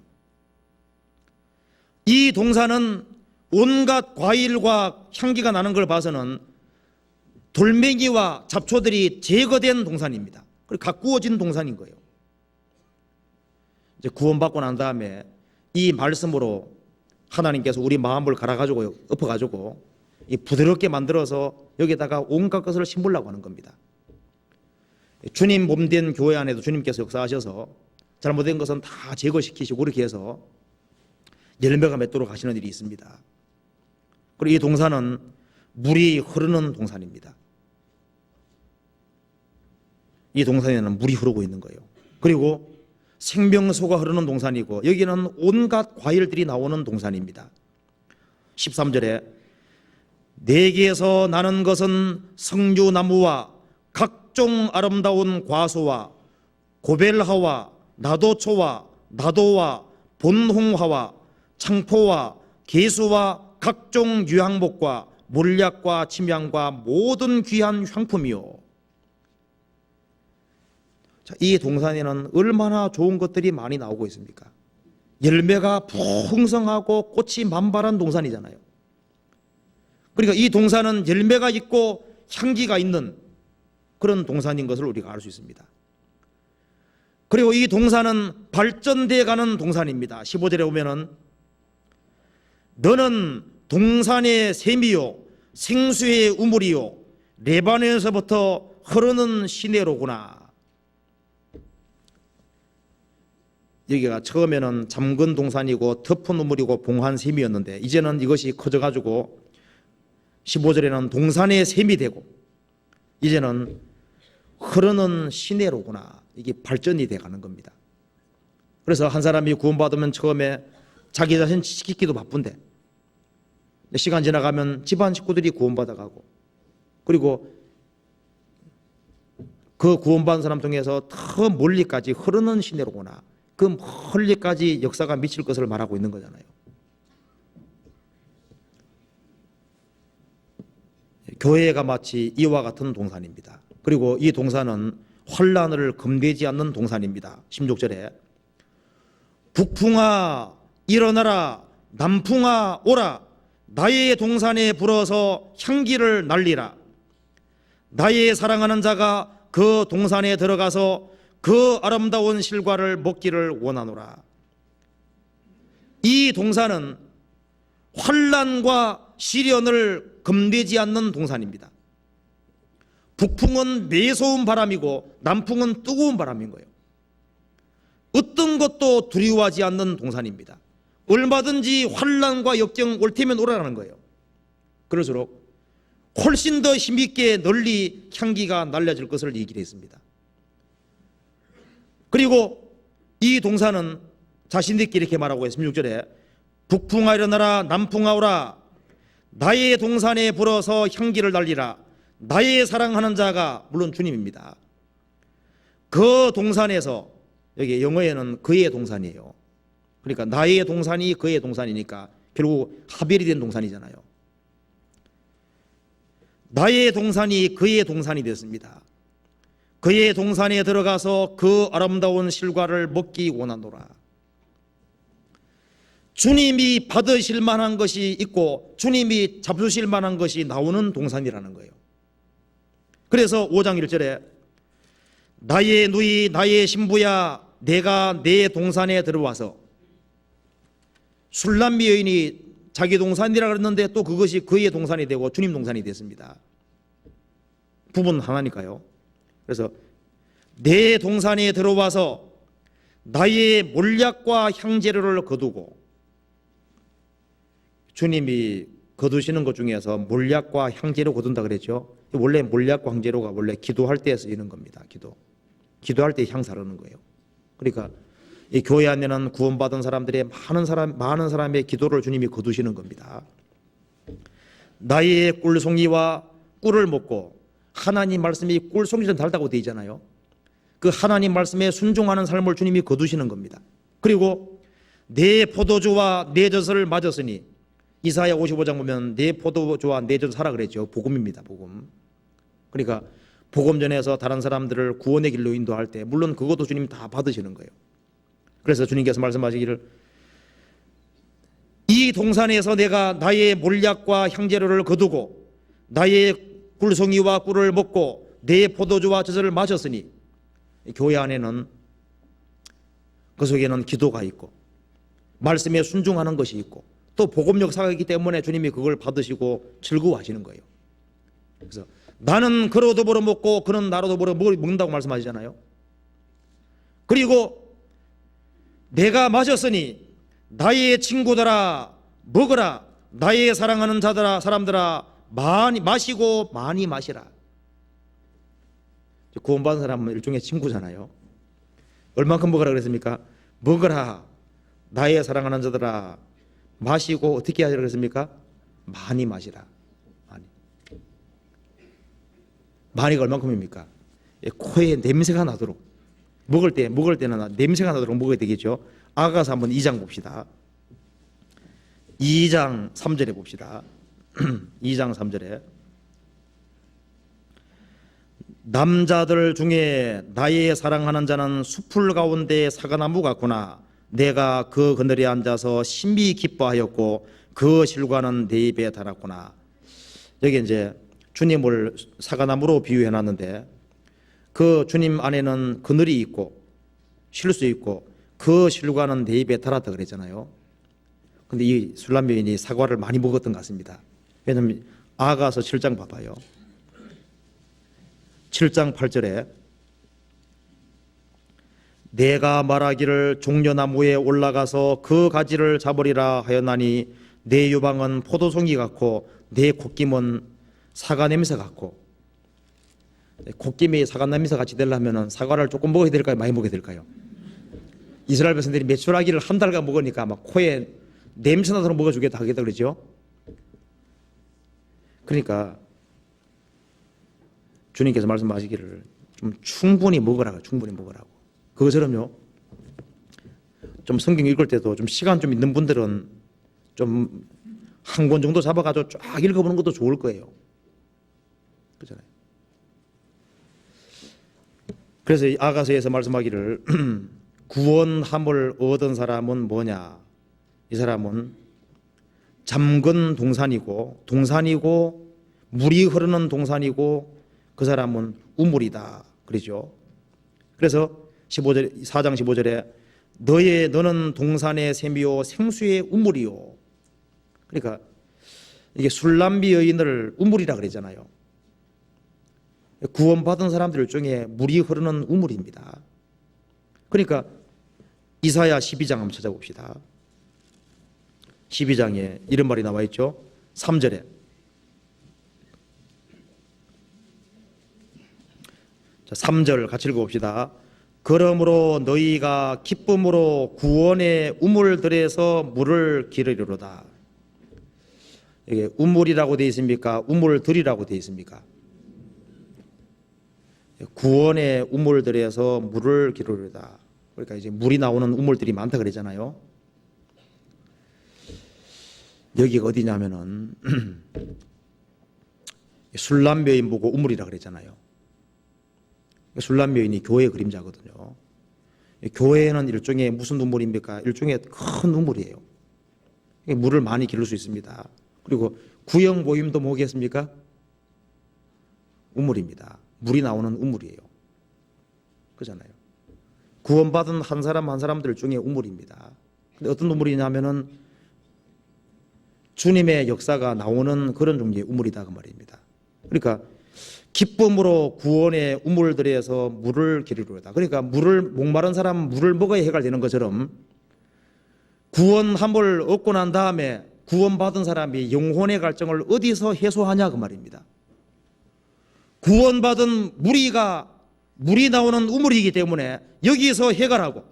이 동산은 온갖 과일과 향기가 나는 걸 봐서는 돌멩이와 잡초들이 제거된 동산입니다. 가꾸어진 동산인 거예요. 이제 구원받고 난 다음에 이 말씀으로 하나님께서 우리 마음을 갈아가지고 엎어가지고 이 부드럽게 만들어서 여기다가 온갖 것을 심으려고 하는 겁니다. 주님 몸된 교회 안에도 주님께서 역사하셔서 잘못된 것은 다 제거시키시고 그렇게 해서 열매가 맺도록 하시는 일이 있습니다. 그리고 이 동산은 물이 흐르는 동산입니다. 이 동산에는 물이 흐르고 있는 거예요. 그리고 생명수가 흐르는 동산이고 여기는 온갖 과일들이 나오는 동산입니다. 13절에 내게서 나는 것은 성류나무와 각종 아름다운 과수와 고벨하와 나도초와 나도와 본홍화와 창포와 개수와 각종 유향목과 몰약과 침향과 모든 귀한 향품이요. 자, 이 동산에는 얼마나 좋은 것들이 많이 나오고 있습니까? 열매가 풍성하고 꽃이 만발한 동산이잖아요. 그러니까 이 동산은 열매가 있고 향기가 있는 그런 동산인 것을 우리가 알 수 있습니다. 그리고 이 동산은 발전되어 가는 동산입니다. 15절에 보면은 너는 동산의 샘이요 생수의 우물이요 레바논에서부터 흐르는 시내로구나. 여기가 처음에는 잠근 동산이고 덮은 우물이고 봉한 샘이었는데 이제는 이것이 커져가지고 15절에는 동산의 샘이 되고 이제는 흐르는 시내로구나. 이게 발전이 돼가는 겁니다. 그래서 한 사람이 구원받으면 처음에 자기 자신 지키기도 바쁜데 시간 지나가면 집안 식구들이 구원받아가고 그리고 그 구원받은 사람 중에서 더 멀리까지 흐르는 시내로구나. 그 멀리까지 역사가 미칠 것을 말하고 있는 거잖아요. 교회가 마치 이와 같은 동산입니다. 그리고 이 동산은 환란을 금되지 않는 동산입니다. 16절에 북풍아 일어나라, 남풍아 오라, 나의 동산에 불어서 향기를 날리라. 나의 사랑하는 자가 그 동산에 들어가서 그 아름다운 실과를 먹기를 원하노라. 이 동산은 환란과 시련을 금되지 않는 동산입니다. 북풍은 매서운 바람이고 남풍은 뜨거운 바람인 거예요. 어떤 것도 두려워하지 않는 동산입니다. 얼마든지 환란과 역경 올 테면 오라는 거예요. 그럴수록 훨씬 더 힘있게 널리 향기가 날려질 것을 얘기를 했습니다. 그리고 이 동산은 자신들끼리 이렇게 말하고 있습니다. 16절에 북풍아 일어나라, 남풍아 오라, 나의 동산에 불어서 향기를 날리라. 나의 사랑하는 자가, 물론 주님입니다, 그 동산에서, 여기 영어에는 그의 동산이에요. 그러니까 나의 동산이 그의 동산이니까 결국 하벨이 된 동산이잖아요. 나의 동산이 그의 동산이 됐습니다. 그의 동산에 들어가서 그 아름다운 실과를 먹기 원하노라. 주님이 받으실 만한 것이 있고 주님이 잡수실 만한 것이 나오는 동산이라는 거예요. 그래서 5장 1절에 나의 누이 나의 신부야, 내가 내 동산에 들어와서, 술람미 여인이 자기 동산이라 그랬는데 또 그것이 그의 동산이 되고 주님 동산이 됐습니다. 부부는 하나니까요. 그래서 내 동산에 들어와서 나의 몰약과 향재료를 거두고, 주님이 거두시는 것 중에서 몰약과 향재료 거둔다 그랬죠. 원래 몰약과 향재료가 원래 기도할 때 쓰이는 겁니다. 기도할 때 향 사르는 거예요. 그러니까 이 교회 안에는 구원받은 사람들의 많은 사람의 기도를 주님이 거두시는 겁니다. 나의 꿀송이와 꿀을 먹고, 하나님 말씀이 꿀송이처럼 달다고 되어 있잖아요. 그 하나님 말씀에 순종하는 삶을 주님이 거두시는 겁니다. 그리고 내 포도주와 내 젖을 맞았으니, 이사야 55장 보면 내 포도주와 내 젖을 사라 그랬죠. 복음입니다. 복음. 그러니까 복음 전에서 다른 사람들을 구원의 길로 인도할 때 물론 그것도 주님 다 받으시는 거예요. 그래서 주님께서 말씀하시기를 이 동산에서 내가 나의 몰약과 향재료를 거두고 나의 꿀송이와 꿀을 먹고 내 포도주와 젖을 마셨으니, 교회 안에는 그 속에는 기도가 있고 말씀에 순종하는 것이 있고 또 복음 역사가 있기 때문에 주님이 그걸 받으시고 즐거워하시는 거예요. 그래서 나는 그로 더불어 먹고 그는 나로 더불어 먹는다고 말씀하시잖아요. 그리고 내가 마셨으니 나의 친구들아 먹으라, 나의 사랑하는 자들아 사람들아 많이 마시고 많이 마시라. 구원받은 사람은 일종의 친구잖아요. 얼만큼 먹으라 그랬습니까? 먹으라, 나의 사랑하는 자들아 마시고 어떻게 하시라 그랬습니까? 많이 마시라. 많이가 얼만큼입니까? 코에 냄새가 나도록, 먹을 때는 냄새가 나도록 먹어야 되겠죠. 아가서 한번 2장 봅시다. 2장 3절에 봅시다. 2장 3절에 남자들 중에 나의 사랑하는 자는 숲풀 가운데 사과나무 같구나. 내가 그 그늘에 앉아서 심히 기뻐하였고 그 실과는 내 입에 달았구나. 여기 이제 주님을 사과나무로 비유해 놨는데 그 주님 안에는 그늘이 있고 쉴 수 있고 그 실과는 내 입에 달았다 그랬잖아요. 근데 이 술람 여인이 사과를 많이 먹었던 것 같습니다. 왜냐하면 아가서 7장 봐봐요. 7장 8절에 내가 말하기를 종려나무에 올라가서 그 가지를 잡으리라 하였나니 내 유방은 포도송이 같고 내 콧김은 사과 냄새 같고. 콧김이 사과 냄새 같이 되려면 사과를 조금 먹어야 될까요? 많이 먹어야 될까요? 이스라엘 백성들이 메추라기를 한 달간 먹으니까 막 코에 냄새 나도록 먹어주겠다 하겠다 그러죠. 그러니까 주님께서 말씀하시기를 좀 충분히 먹으라고, 충분히 먹으라고. 그것처럼요, 좀 성경 읽을 때도 좀 시간 좀 있는 분들은 좀 한 권 정도 잡아가지고 쫙 읽어보는 것도 좋을 거예요. 그렇잖아요. 그래서 이 아가서에서 말씀하기를 구원함을 얻은 사람은 뭐냐? 이 사람은 잠근 동산이고 물이 흐르는 동산이고 그 사람은 우물이다. 그러죠. 그래서 15절, 4장 15절에 너는 동산의 샘이요 생수의 우물이요. 그러니까 이게 술람비 여인을 우물이라 그러잖아요. 구원받은 사람들 중에 물이 흐르는 우물입니다. 그러니까 이사야 12장 한번 찾아봅시다. 12장에 이런 말이 나와 있죠. 3절에 자, 3절 같이 읽어봅시다. 그러므로 너희가 기쁨으로 구원의 우물들에서 물을 기르리로다. 이게 우물이라고 되어 있습니까? 우물들이라고 되어 있습니까? 구원의 우물들에서 물을 기르리로다. 그러니까 이제 물이 나오는 우물들이 많다 그러잖아요. 여기가 어디냐면은 술람여인 보고 우물이라 그랬잖아요. 술람여인이 교회의 그림자거든요. 교회는 일종의 무슨 우물입니까? 일종의 큰 우물이에요. 물을 많이 기를 수 있습니다. 그리고 구역 모임도 뭐겠습니까? 우물입니다. 물이 나오는 우물이에요. 그렇잖아요. 구원받은 한 사람 한 사람들 중에 우물입니다. 근데 어떤 우물이냐면은 주님의 역사가 나오는 그런 종류의 우물이다 그 말입니다. 그러니까 기쁨으로 구원의 우물들에서 물을 기르리로다. 그러니까 목마른 사람은 물을 먹어야 해결되는 것처럼 구원함을 얻고 난 다음에 구원받은 사람이 영혼의 갈증을 어디서 해소하냐 그 말입니다. 구원받은 물이 나오는 우물이기 때문에 여기서 해결하고,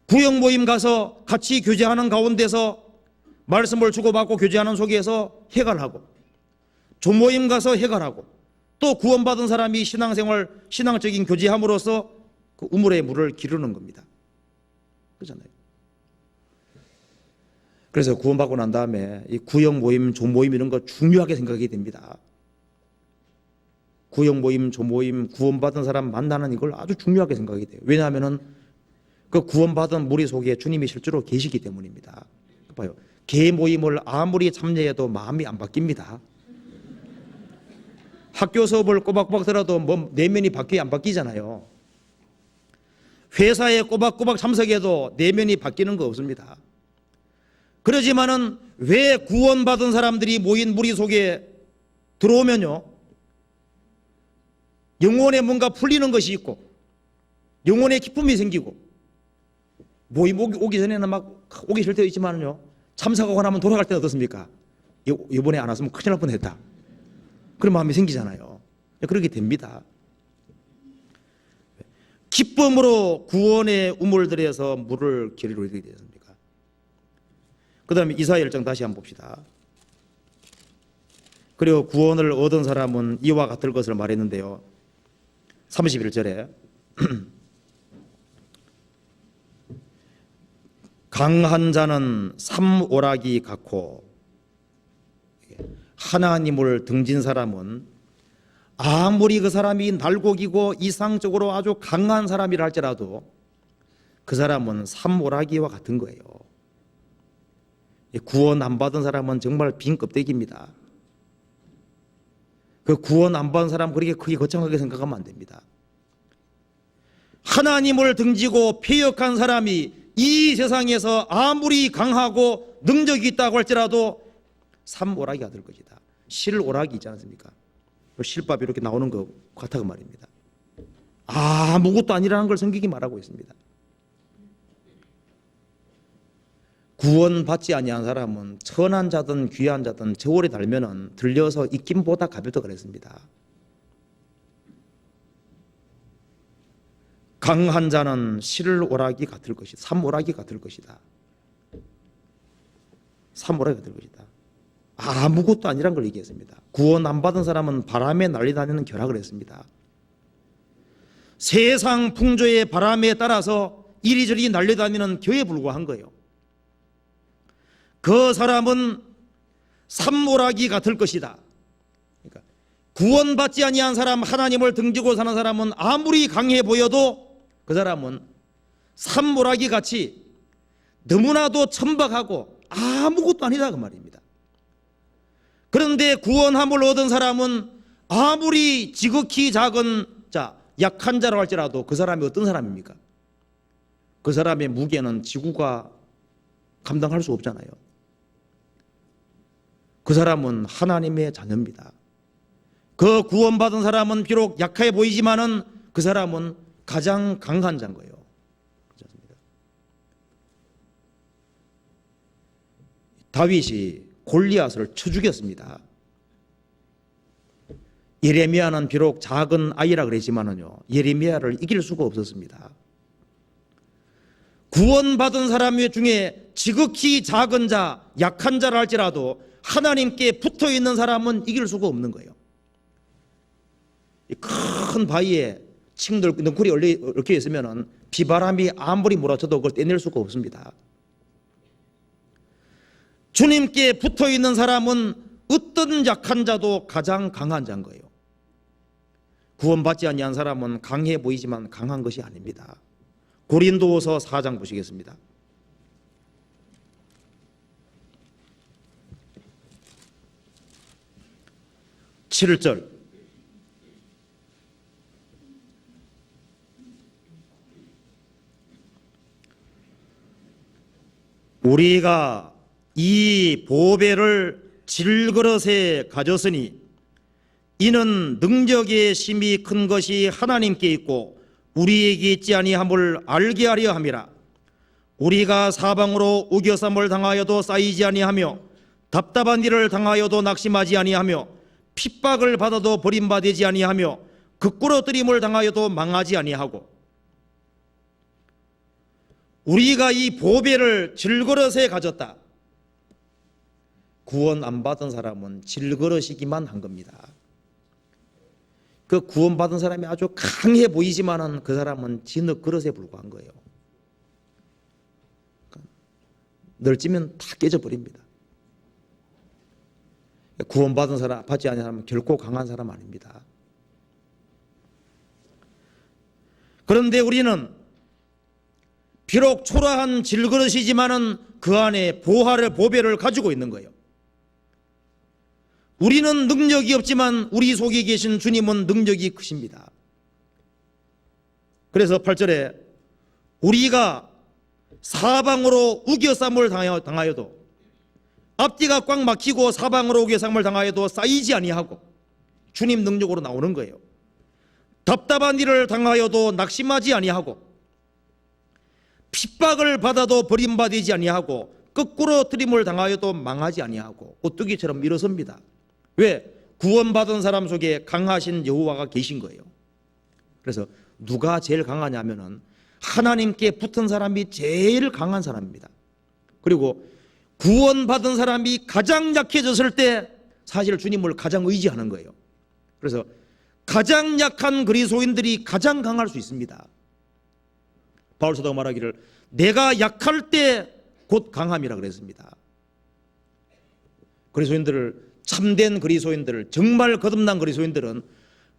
구역 모임 가서 같이 교제하는 가운데서 말씀을 주고받고 교제하는 속에서 해결하고, 조모임 가서 해결하고, 또 구원받은 사람이 신앙생활, 신앙적인 교제함으로써 그 우물의 물을 기르는 겁니다. 그렇잖아요. 그래서 구원받고 난 다음에 이 구역 모임, 조모임 이런 거 중요하게 생각이 됩니다. 구역 모임, 조모임, 구원받은 사람 만나는 이걸 아주 중요하게 생각이 돼요. 왜냐하면은 그 구원받은 무리 속에 주님이 실제로 계시기 때문입니다. 봐요. 개 모임을 아무리 참여해도 마음이 안 바뀝니다. 학교 수업을 꼬박꼬박 들어도 뭐 내면이 안 바뀌잖아요. 회사에 꼬박꼬박 참석해도 내면이 바뀌는 거 없습니다. 그러지만은 왜 구원받은 사람들이 모인 무리 속에 들어오면요, 영혼에 뭔가 풀리는 것이 있고 영혼의 기쁨이 생기고, 모임 오기 전에는 막 오기 싫을 때도 있지만요, 참석하고 나면 돌아갈 때는 어떻습니까? 이번에 안 왔으면 큰일 날 뻔했다, 그런 마음이 생기잖아요. 그렇게 됩니다. 기쁨으로 구원의 우물들에서 물을 기르게 되었습니까? 그 다음에 이사야 1장 다시 한번 봅시다. 그리고 구원을 얻은 사람은 이와 같을 것을 말했는데요, 31절에 강한 자는 삼오락이 같고, 하나님을 등진 사람은 아무리 그 사람이 날고기고 이상적으로 아주 강한 사람이라 할지라도 그 사람은 삼오락이와 같은 거예요. 구원 안 받은 사람은 정말 빈 껍데기입니다. 그 구원 안 받은 사람 그렇게 크게 거창하게 생각하면 안 됩니다. 하나님을 등지고 패역한 사람이 이 세상에서 아무리 강하고 능력이 있다고 할지라도 삼오락이가 될 것이다. 실오락이 있지 않습니까? 실밥이 이렇게 나오는 것 같아 그 말입니다. 아무것도 아니라는 걸 성경이 말하고 있습니다. 구원받지 아니한 사람은 천한 자든 귀한 자든 저울에 달면은 들려서 익힘보다 가볍다 그랬습니다. 강한 자는 실오락이 같을 것이다. 삼오락이 같을 것이다. 삼오락이 같을 것이다. 아무것도 아니란 걸 얘기했습니다. 구원 안 받은 사람은 바람에 날리다니는 겨라 그랬습니다. 세상 풍조의 바람에 따라서 이리저리 날려다니는 겨에 불과한 거예요. 그 사람은 산모라기 같을 것이다. 그러니까 구원받지 아니한 사람, 하나님을 등지고 사는 사람은 아무리 강해 보여도 그 사람은 산모라기 같이 너무나도 천박하고 아무것도 아니다 그 말입니다. 그런데 구원함을 얻은 사람은 아무리 지극히 작은 약한 자로 할지라도 그 사람이 어떤 사람입니까? 그 사람의 무게는 지구가 감당할 수 없잖아요. 그 사람은 하나님의 자녀입니다. 그 구원받은 사람은 비록 약해 보이지만은 그 사람은 가장 강한 자인 거예요. 다윗이 골리앗을 쳐 죽였습니다. 예레미야는 비록 작은 아이라 그랬지만은요, 예레미야를 이길 수가 없었습니다. 구원받은 사람 중에 지극히 작은 자, 약한 자라 할지라도 하나님께 붙어 있는 사람은 이길 수가 없는 거예요. 큰 바위에 층들 넝쿨이 얽혀 있으면은 비바람이 아무리 몰아쳐도 그걸 떼낼 수가 없습니다. 주님께 붙어 있는 사람은 어떤 약한 자도 가장 강한 자인 거예요. 구원받지 아니한 사람은 강해 보이지만 강한 것이 아닙니다. 고린도후서 4장 보시겠습니다. 7절 우리가 이 보배를 질그릇에 가졌으니 이는 능력의 심이 큰 것이 하나님께 있고 우리에게 있지 아니함을 알게 하려 함이라. 우리가 사방으로 우겨쌈을 당하여도 쌓이지 아니하며 답답한 일을 당하여도 낙심하지 아니하며 핍박을 받아도 버림받지 아니하며 극구러뜨림을 당하여도 망하지 아니하고 우리가 이 보배를 질그릇에 가졌다. 구원 안 받은 사람은 질그릇이기만 한 겁니다. 그 구원받은 사람이 아주 강해 보이지만은 그 사람은 진흙 그릇에 불과한 거예요. 널찌면 다 깨져버립니다. 구원받은 사람, 받지 않은 사람은 결코 강한 사람 아닙니다. 그런데 우리는 비록 초라한 질그릇이지만은 그 안에 보배를 가지고 있는 거예요. 우리는 능력이 없지만 우리 속에 계신 주님은 능력이 크십니다. 그래서 8절에 우리가 사방으로 우겨쌈을 당하여도 앞뒤가 꽉 막히고 사방으로 우겨쌈을 당하여도 쌓이지 아니하고 주님 능력으로 나오는 거예요. 답답한 일을 당하여도 낙심하지 아니하고 핍박을 받아도 버림받지 아니하고 거꾸로 트림을 당하여도 망하지 아니하고 오뚜기처럼 일어섭니다. 왜? 구원받은 사람 속에 강하신 여호와가 계신 거예요. 그래서 누가 제일 강하냐면은 하나님께 붙은 사람이 제일 강한 사람입니다. 그리고 구원받은 사람이 가장 약해졌을 때 사실 주님을 가장 의지하는 거예요. 그래서 가장 약한 그리스도인들이 가장 강할 수 있습니다. 바울 사도가 말하기를 내가 약할 때 곧 강함이라 그랬습니다. 그리스도인들을 참된 그리스도인들, 정말 거듭난 그리스도인들은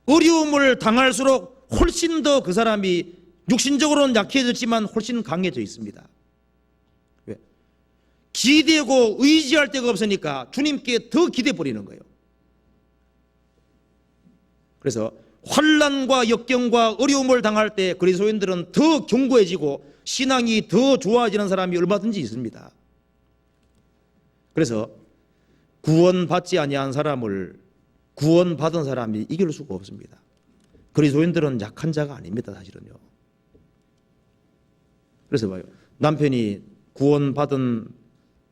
어려움을 당할수록 훨씬 더 그 사람이 육신적으로는 약해졌지만 훨씬 강해져 있습니다. 왜? 기대고 의지할 데가 없으니까 주님께 더 기대 버리는 거예요. 그래서 환난과 역경과 어려움을 당할 때 그리스도인들은 더 견고해지고 신앙이 더 좋아지는 사람이 얼마든지 있습니다. 그래서 구원받지 아니한 사람을 구원받은 사람이 이길 수가 없습니다. 그리스도인들은 약한 자가 아닙니다. 사실은요. 그래서 봐요. 남편이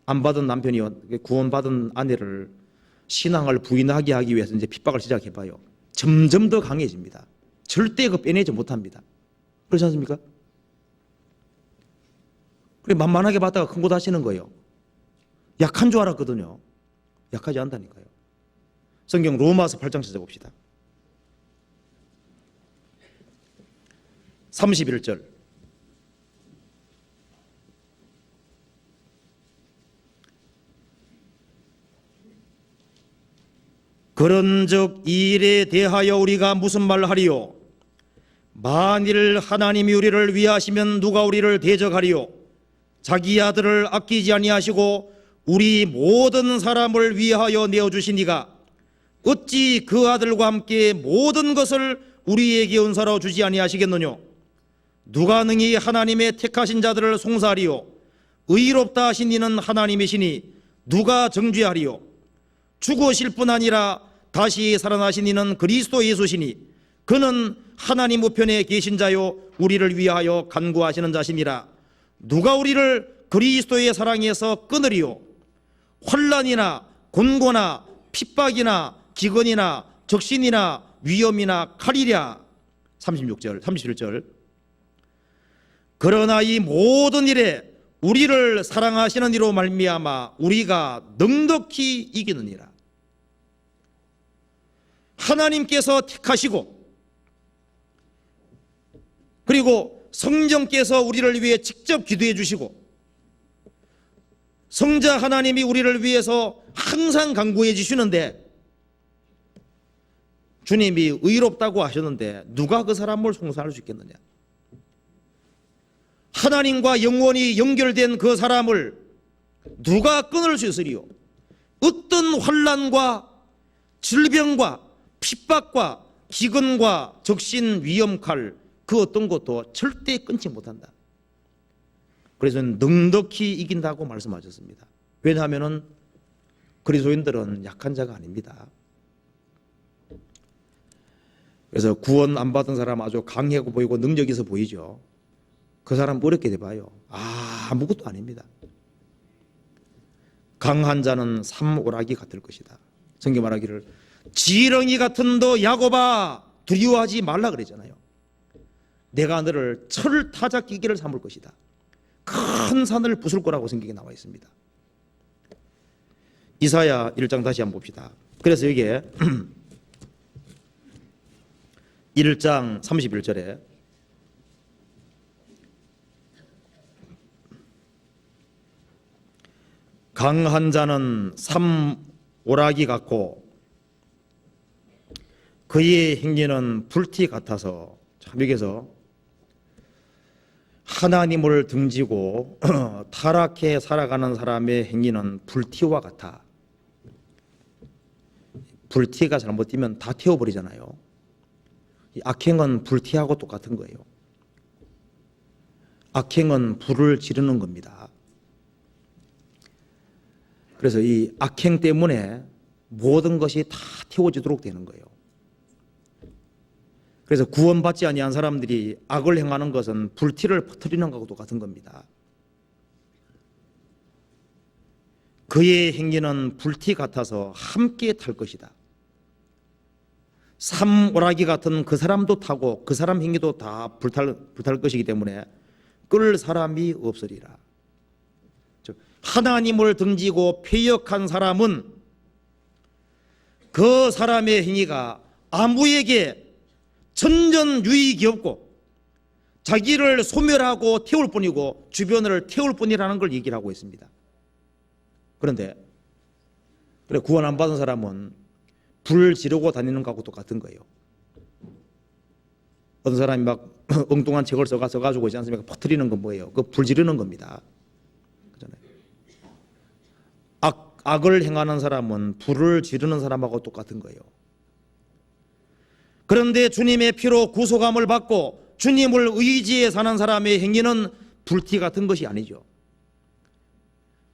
안 받은 남편이 구원받은 아내를 신앙을 부인하게 하기 위해서 이제 핍박을 시작해봐요. 점점 더 강해집니다. 절대 빼내지 못합니다. 그렇지 않습니까? 그래 만만하게 봤다가 큰 곳 하시는 거예요. 약한 줄 알았거든요. 약하지 않다니까요. 성경 로마서 8장 찾아봅시다. 31절. 그런즉 이 일에 대하여 우리가 무슨 말하리요? 만일 하나님이 우리를 위하시면 누가 우리를 대적하리요? 자기 아들을 아끼지 아니하시고 우리 모든 사람을 위하여 내어주시니가 어찌 그 아들과 함께 모든 것을 우리에게 은사로 주지 아니하시겠느냐? 누가 능히 하나님의 택하신 자들을 송사하리요? 의롭다 하신 이는 하나님이시니 누가 정죄하리요? 죽으실 뿐 아니라 다시 살아나신 이는 그리스도 예수시니 그는 하나님 우편에 계신 자요 우리를 위하여 간구하시는 자시니라. 누가 우리를 그리스도의 사랑에서 끊으리요? 환난이나 곤고나 핍박이나 기근이나 적신이나 위험이나 칼이랴. 36절 37절. 그러나 이 모든 일에 우리를 사랑하시는 이로 말미암아 우리가 넉넉히 이기느니라. 하나님께서 택하시고 그리고 성령께서 우리를 위해 직접 기도해 주시고 성자 하나님이 우리를 위해서 항상 간구해 주시는데 주님이 의롭다고 하셨는데 누가 그 사람을 송사할 수 있겠느냐? 하나님과 영원히 연결된 그 사람을 누가 끊을 수 있으리요? 어떤 환난과 질병과 핍박과 기근과 적신 위험칼 그 어떤 것도 절대 끊지 못한다. 그래서 넉넉히 이긴다고 말씀하셨습니다. 왜냐하면 그리스도인들은 약한 자가 아닙니다. 그래서 구원 안 받은 사람 아주 강하고 보이고 능력 있어 보이죠. 그 사람 어렵게 돼봐요. 아무것도 아닙니다. 강한 자는 삼오락이 같을 것이다. 성경 말하기를 지렁이 같은 너 야곱아 두려워하지 말라 그랬잖아요. 내가 너를 철 타작 끼기를 삼을 것이다. 큰 산을 부술 거라고 성경에 나와 있습니다. 이사야 1장 다시 한번 봅시다. 그래서 여기에 1장 31절에 강한 자는 삼오락이 같고 그의 행위는 불티 같아서, 참 여기서 하나님을 등지고 타락해 살아가는 사람의 행위는 불티와 같아. 불티가 잘못되면 다 태워버리잖아요. 악행은 불티하고 똑같은 거예요. 악행은 불을 지르는 겁니다. 그래서 이 악행 때문에 모든 것이 다 태워지도록 되는 거예요. 그래서 구원받지 아니한 사람들이 악을 행하는 것은 불티를 퍼뜨리는 것과 똑같은 겁니다. 그의 행위는 불티 같아서 함께 탈 것이다. 삼오라기 같은 그 사람도 타고 그 사람 행위도 다 불탈 것이기 때문에 끌 사람이 없으리라. 하나님을 등지고 패역한 사람은 그 사람의 행위가 아무에게 전전 유익이 없고 자기를 소멸하고 태울 뿐이고 주변을 태울 뿐이라는 걸 얘기를 하고 있습니다. 그런데 구원 안 받은 사람은 불 지르고 다니는 것하고 똑같은 거예요. 어떤 사람이 막 엉뚱한 책을 써가지고 있지 않습니까? 퍼뜨리는 건 뭐예요? 그 불 지르는 겁니다. 그렇잖아요. 악을 행하는 사람은 불을 지르는 사람하고 똑같은 거예요. 그런데 주님의 피로 구속함을 받고 주님을 의지해 사는 사람의 행위는 불티 같은 것이 아니죠.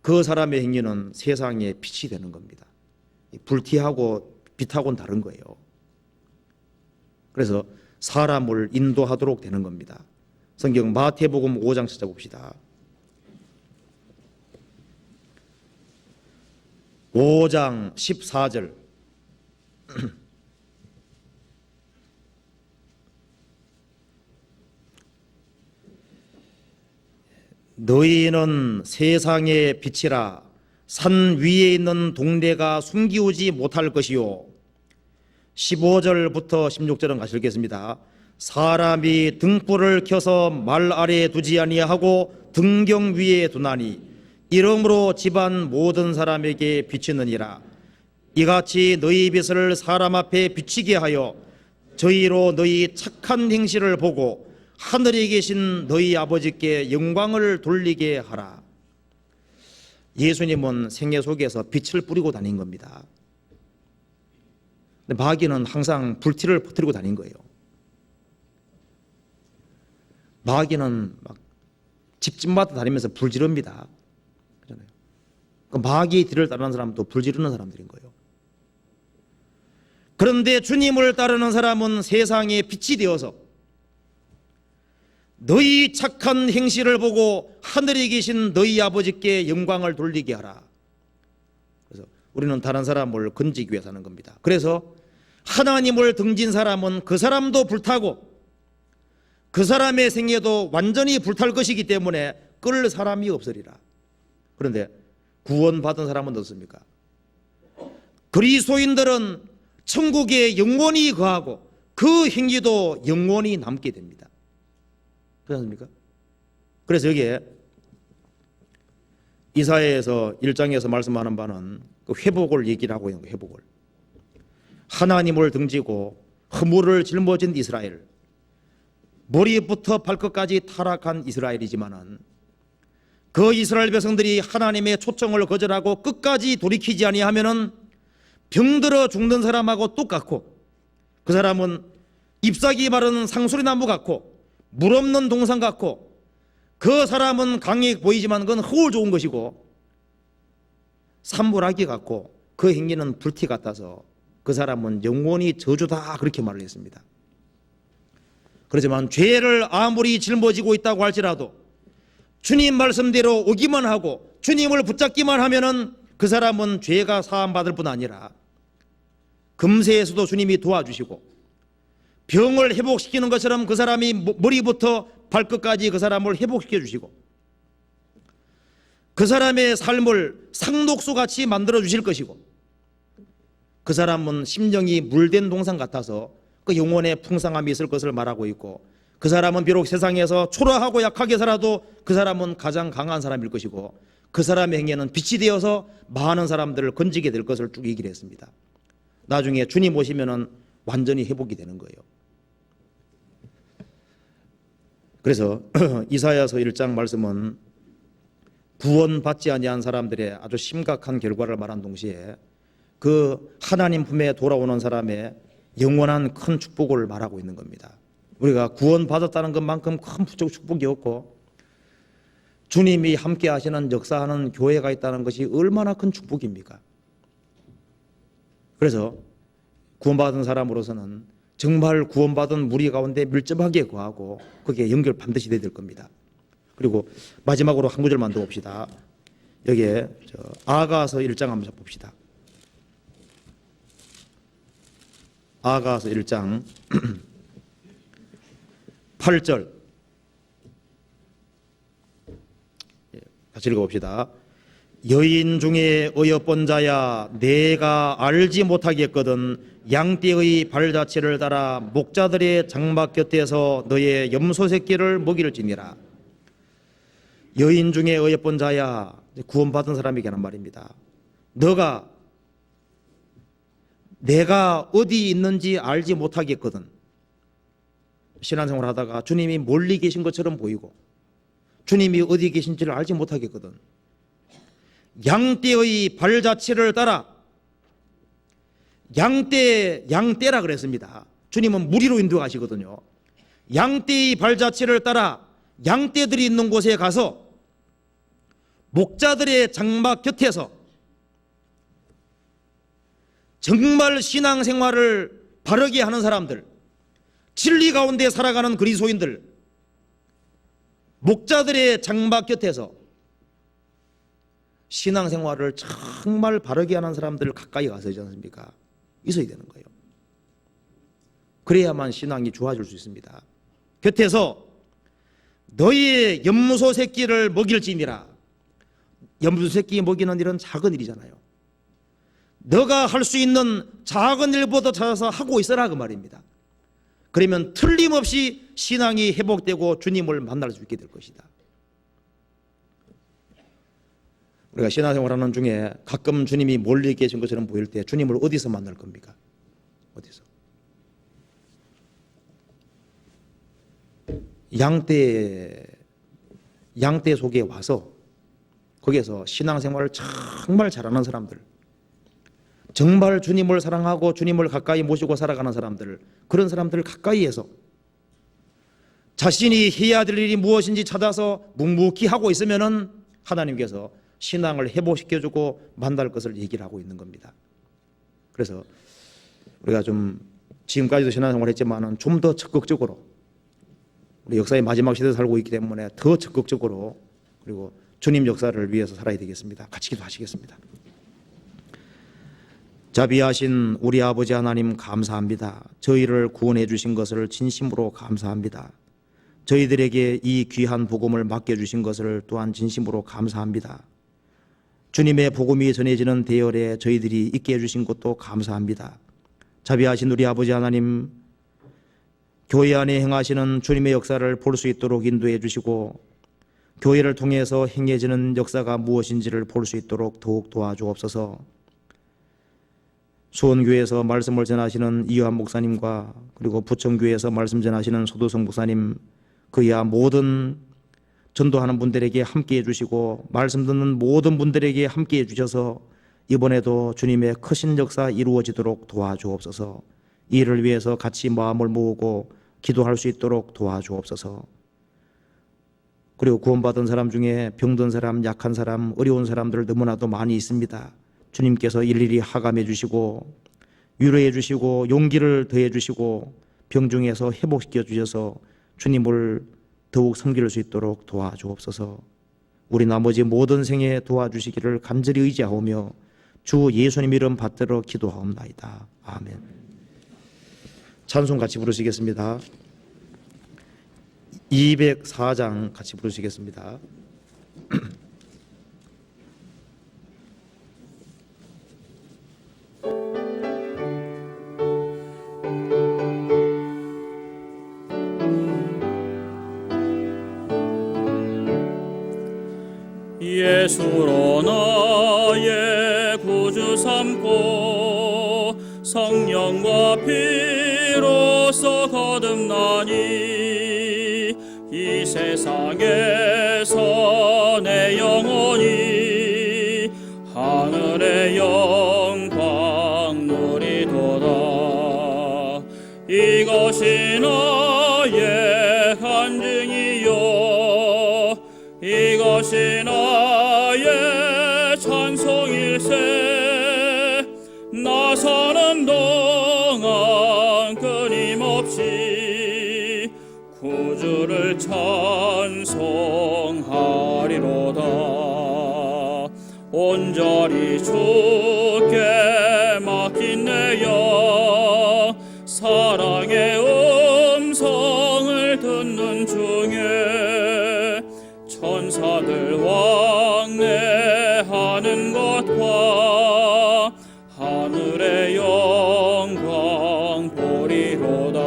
그 사람의 행위는 세상의 빛이 되는 겁니다. 불티하고 빛하고는 다른 거예요. 그래서 사람을 인도하도록 되는 겁니다. 성경 마태복음 5장 찾아봅시다. 5장 14절. 너희는 세상의 빛이라. 산 위에 있는 동네가 숨기우지 못할 것이요. 15절부터 16절은 같이 읽겠습니다. 사람이 등불을 켜서 말 아래에 두지 아니하고 등경 위에 두나니 이러므로 집안 모든 사람에게 비치느니라. 이같이 너희 빛을 사람 앞에 비치게 하여 저희로 너희 착한 행실을 보고 하늘에 계신 너희 아버지께 영광을 돌리게 하라. 예수님은 생애 속에서 빛을 뿌리고 다닌 겁니다. 근데 마귀는 항상 불티를 퍼뜨리고 다닌 거예요. 마귀는 막 집집마다 다니면서 불 지릅니다. 그렇잖아요. 그 마귀의 뒤를 따르는 사람도 불 지르는 사람들인 거예요. 그런데 주님을 따르는 사람은 세상에 빛이 되어서 너희 착한 행실을 보고 하늘에 계신 너희 아버지께 영광을 돌리게 하라. 그래서 우리는 다른 사람을 건지기 위해 사는 겁니다. 그래서 하나님을 등진 사람은 그 사람도 불타고 그 사람의 생애도 완전히 불탈 것이기 때문에 끌 사람이 없으리라. 그런데 구원받은 사람은 어떻습니까? 그리스도인들은 천국에 영원히 거하고 그 행위도 영원히 남게 됩니다. 그렇지 않습니까? 그래서 여기에 이사야에서 1장에서 말씀하는 바는 그 회복을 얘기를 하고 있는 거예요. 회복을. 하나님을 등지고 허물을 짊어진 이스라엘, 머리부터 발끝까지 타락한 이스라엘이지만은 그 이스라엘 백성들이 하나님의 초청을 거절하고 끝까지 돌이키지 아니하면은 병들어 죽는 사람하고 똑같고, 그 사람은 잎사귀 마른 상수리나무 같고 물 없는 동산 같고, 그 사람은 강해 보이지만 그건 허울 좋은 것이고, 산불아기 같고 그 행위는 불티 같아서 그 사람은 영원히 저주다, 그렇게 말을 했습니다. 그렇지만 죄를 아무리 짊어지고 있다고 할지라도 주님 말씀대로 오기만 하고 주님을 붙잡기만 하면은 그 사람은 죄가 사함받을 뿐 아니라 금세에서도 주님이 도와주시고, 병을 회복시키는 것처럼 그 사람이 머리부터 발끝까지 그 사람을 회복시켜 주시고, 그 사람의 삶을 상록수같이 만들어 주실 것이고, 그 사람은 심령이 물된 동산 같아서 그 영혼의 풍성함이 있을 것을 말하고 있고, 그 사람은 비록 세상에서 초라하고 약하게 살아도 그 사람은 가장 강한 사람일 것이고, 그 사람의 행위는 빛이 되어서 많은 사람들을 건지게 될 것을 쭉 얘기를 했습니다. 나중에 주님 오시면은 완전히 회복이 되는 거예요. 그래서 이사야서 1장 말씀은 구원받지 아니한 사람들의 아주 심각한 결과를 말한 동시에 그 하나님 품에 돌아오는 사람의 영원한 큰 축복을 말하고 있는 겁니다. 우리가 구원받았다는 것만큼 큰 축복이 없고, 주님이 함께 하시는 역사하는 교회가 있다는 것이 얼마나 큰 축복입니까? 그래서 구원받은 사람으로서는 정말 구원받은 무리 가운데 밀접하게 거하고 거기에 연결 반드시 돼야 될 겁니다. 그리고 마지막으로 한 구절만 더 봅시다. 여기에 아가서 1장 한번 봅시다. 아가서 1장 8절 같이 읽어봅시다. 여인 중에 어여쁜 자야, 내가 알지 못하겠거든 양떼의 발자취를 따라 목자들의 장막 곁에서 너의 염소 새끼를 먹일지니라. 여인 중에 어여쁜 자야, 구원받은 사람에게 하는 말입니다. 내가 어디 있는지 알지 못하겠거든. 신앙생활 하다가 주님이 멀리 계신 것처럼 보이고 주님이 어디 계신지를 알지 못하겠거든. 양떼의 발자취를 따라, 양떼라 그랬습니다. 주님은 무리로 인도하시거든요. 양떼의 발자취를 따라 양떼들이 있는 곳에 가서 목자들의 장막 곁에서 정말 신앙생활을 바르게 하는 사람들, 진리 가운데 살아가는 그리스도인들, 목자들의 장막 곁에서 신앙생활을 정말 바르게 하는 사람들을 가까이 가서 있지 않습니까? 있어야 되는 거예요. 그래야만 신앙이 좋아질 수 있습니다. 곁에서 너희의 염소 새끼를 먹일지니라. 염소 새끼 먹이는 일은 작은 일이잖아요. 너가 할 수 있는 작은 일보다 찾아서 하고 있어라, 그 말입니다. 그러면 틀림없이 신앙이 회복되고 주님을 만날 수 있게 될 것이다. 우리가 신앙생활하는 중에 가끔 주님이 멀리 계신 것처럼 보일 때 주님을 어디서 만날 겁니까? 어디서? 양떼 속에 와서 거기에서 신앙생활을 정말 잘하는 사람들, 정말 주님을 사랑하고 주님을 가까이 모시고 살아가는 사람들, 그런 사람들을 가까이에서 자신이 해야 될 일이 무엇인지 찾아서 묵묵히 하고 있으면은 하나님께서 신앙을 회복시켜주고 만날 것을 얘기를 하고 있는 겁니다. 그래서 우리가 좀 지금까지도 신앙생활을 했지만은 좀 더 적극적으로, 우리 역사의 마지막 시대에 살고 있기 때문에 더 적극적으로, 그리고 주님 역사를 위해서 살아야 되겠습니다. 같이 기도하시겠습니다. 자비하신 우리 아버지 하나님, 감사합니다. 저희를 구원해 주신 것을 진심으로 감사합니다. 저희들에게 이 귀한 복음을 맡겨주신 것을 또한 진심으로 감사합니다. 주님의 복음이 전해지는 대열에 저희들이 있게 해주신 것도 감사합니다. 자비하신 우리 아버지 하나님, 교회 안에 행하시는 주님의 역사를 볼 수 있도록 인도해 주시고 교회를 통해서 행해지는 역사가 무엇인지를 볼 수 있도록 더욱 도와주옵소서. 수원교회에서 말씀을 전하시는 이유한 목사님과 그리고 부천교회에서 말씀 전하시는 소도성 목사님, 그 이하 모든 전도하는 분들에게 함께해 주시고 말씀 듣는 모든 분들에게 함께해 주셔서 이번에도 주님의 크신 역사 이루어지도록 도와주옵소서. 이 일을 위해서 같이 마음을 모으고 기도할 수 있도록 도와주옵소서. 그리고 구원받은 사람 중에 병든 사람, 약한 사람, 어려운 사람들 너무나도 많이 있습니다. 주님께서 일일이 하감해 주시고 위로해 주시고 용기를 더해 주시고 병중에서 회복시켜 주셔서 주님을 더욱 섬길 수 있도록 도와주옵소서. 우리 나머지 모든 생에 도와주시기를 간절히 의지하오며 주 예수님 이름 받들어 기도하옵나이다. 아멘. 찬송 같이 부르시겠습니다. 204장 같이 부르시겠습니다. 예수로 나의 구주 삼고 성령과 피로써 거듭나니 이 세상에서 내 영혼이 하늘의 영광 누리도다. 이것이 나의 간증이요 이것이 나의 찬송일세. 나 사는 동안 끊임없이 구주를 찬송하리로다. 온전히 주께 맡긴 내 영 사랑의 음성을 듣는 중에 천사들 왕래하는 것과 하늘의 영광 보리로다.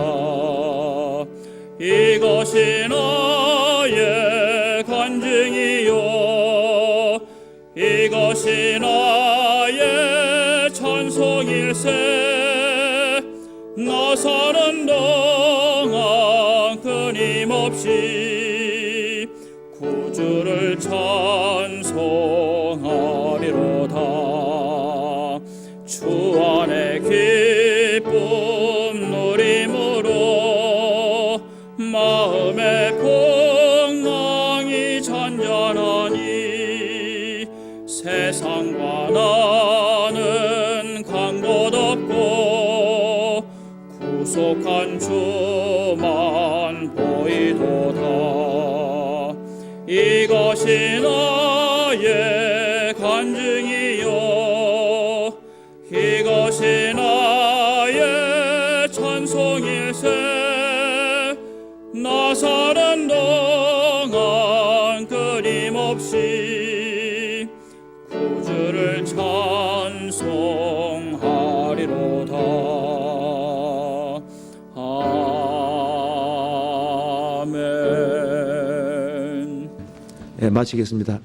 이것이 나의 간증이요 이것이 나의 찬송일세. 나 사는 동안 끊임없이 구주를 찬송하리로다. 주 안에 기쁨 누림으로 마음의 풍랑이 잔잔하니 세상과 나는 간 곳 없고 구속한 주만 보이도다. 이것이 나의 간증이요 이것이 나의 찬송일세. 나 사는 동안 끊임없이 구주를 찬송하리로다. 마치겠습니다.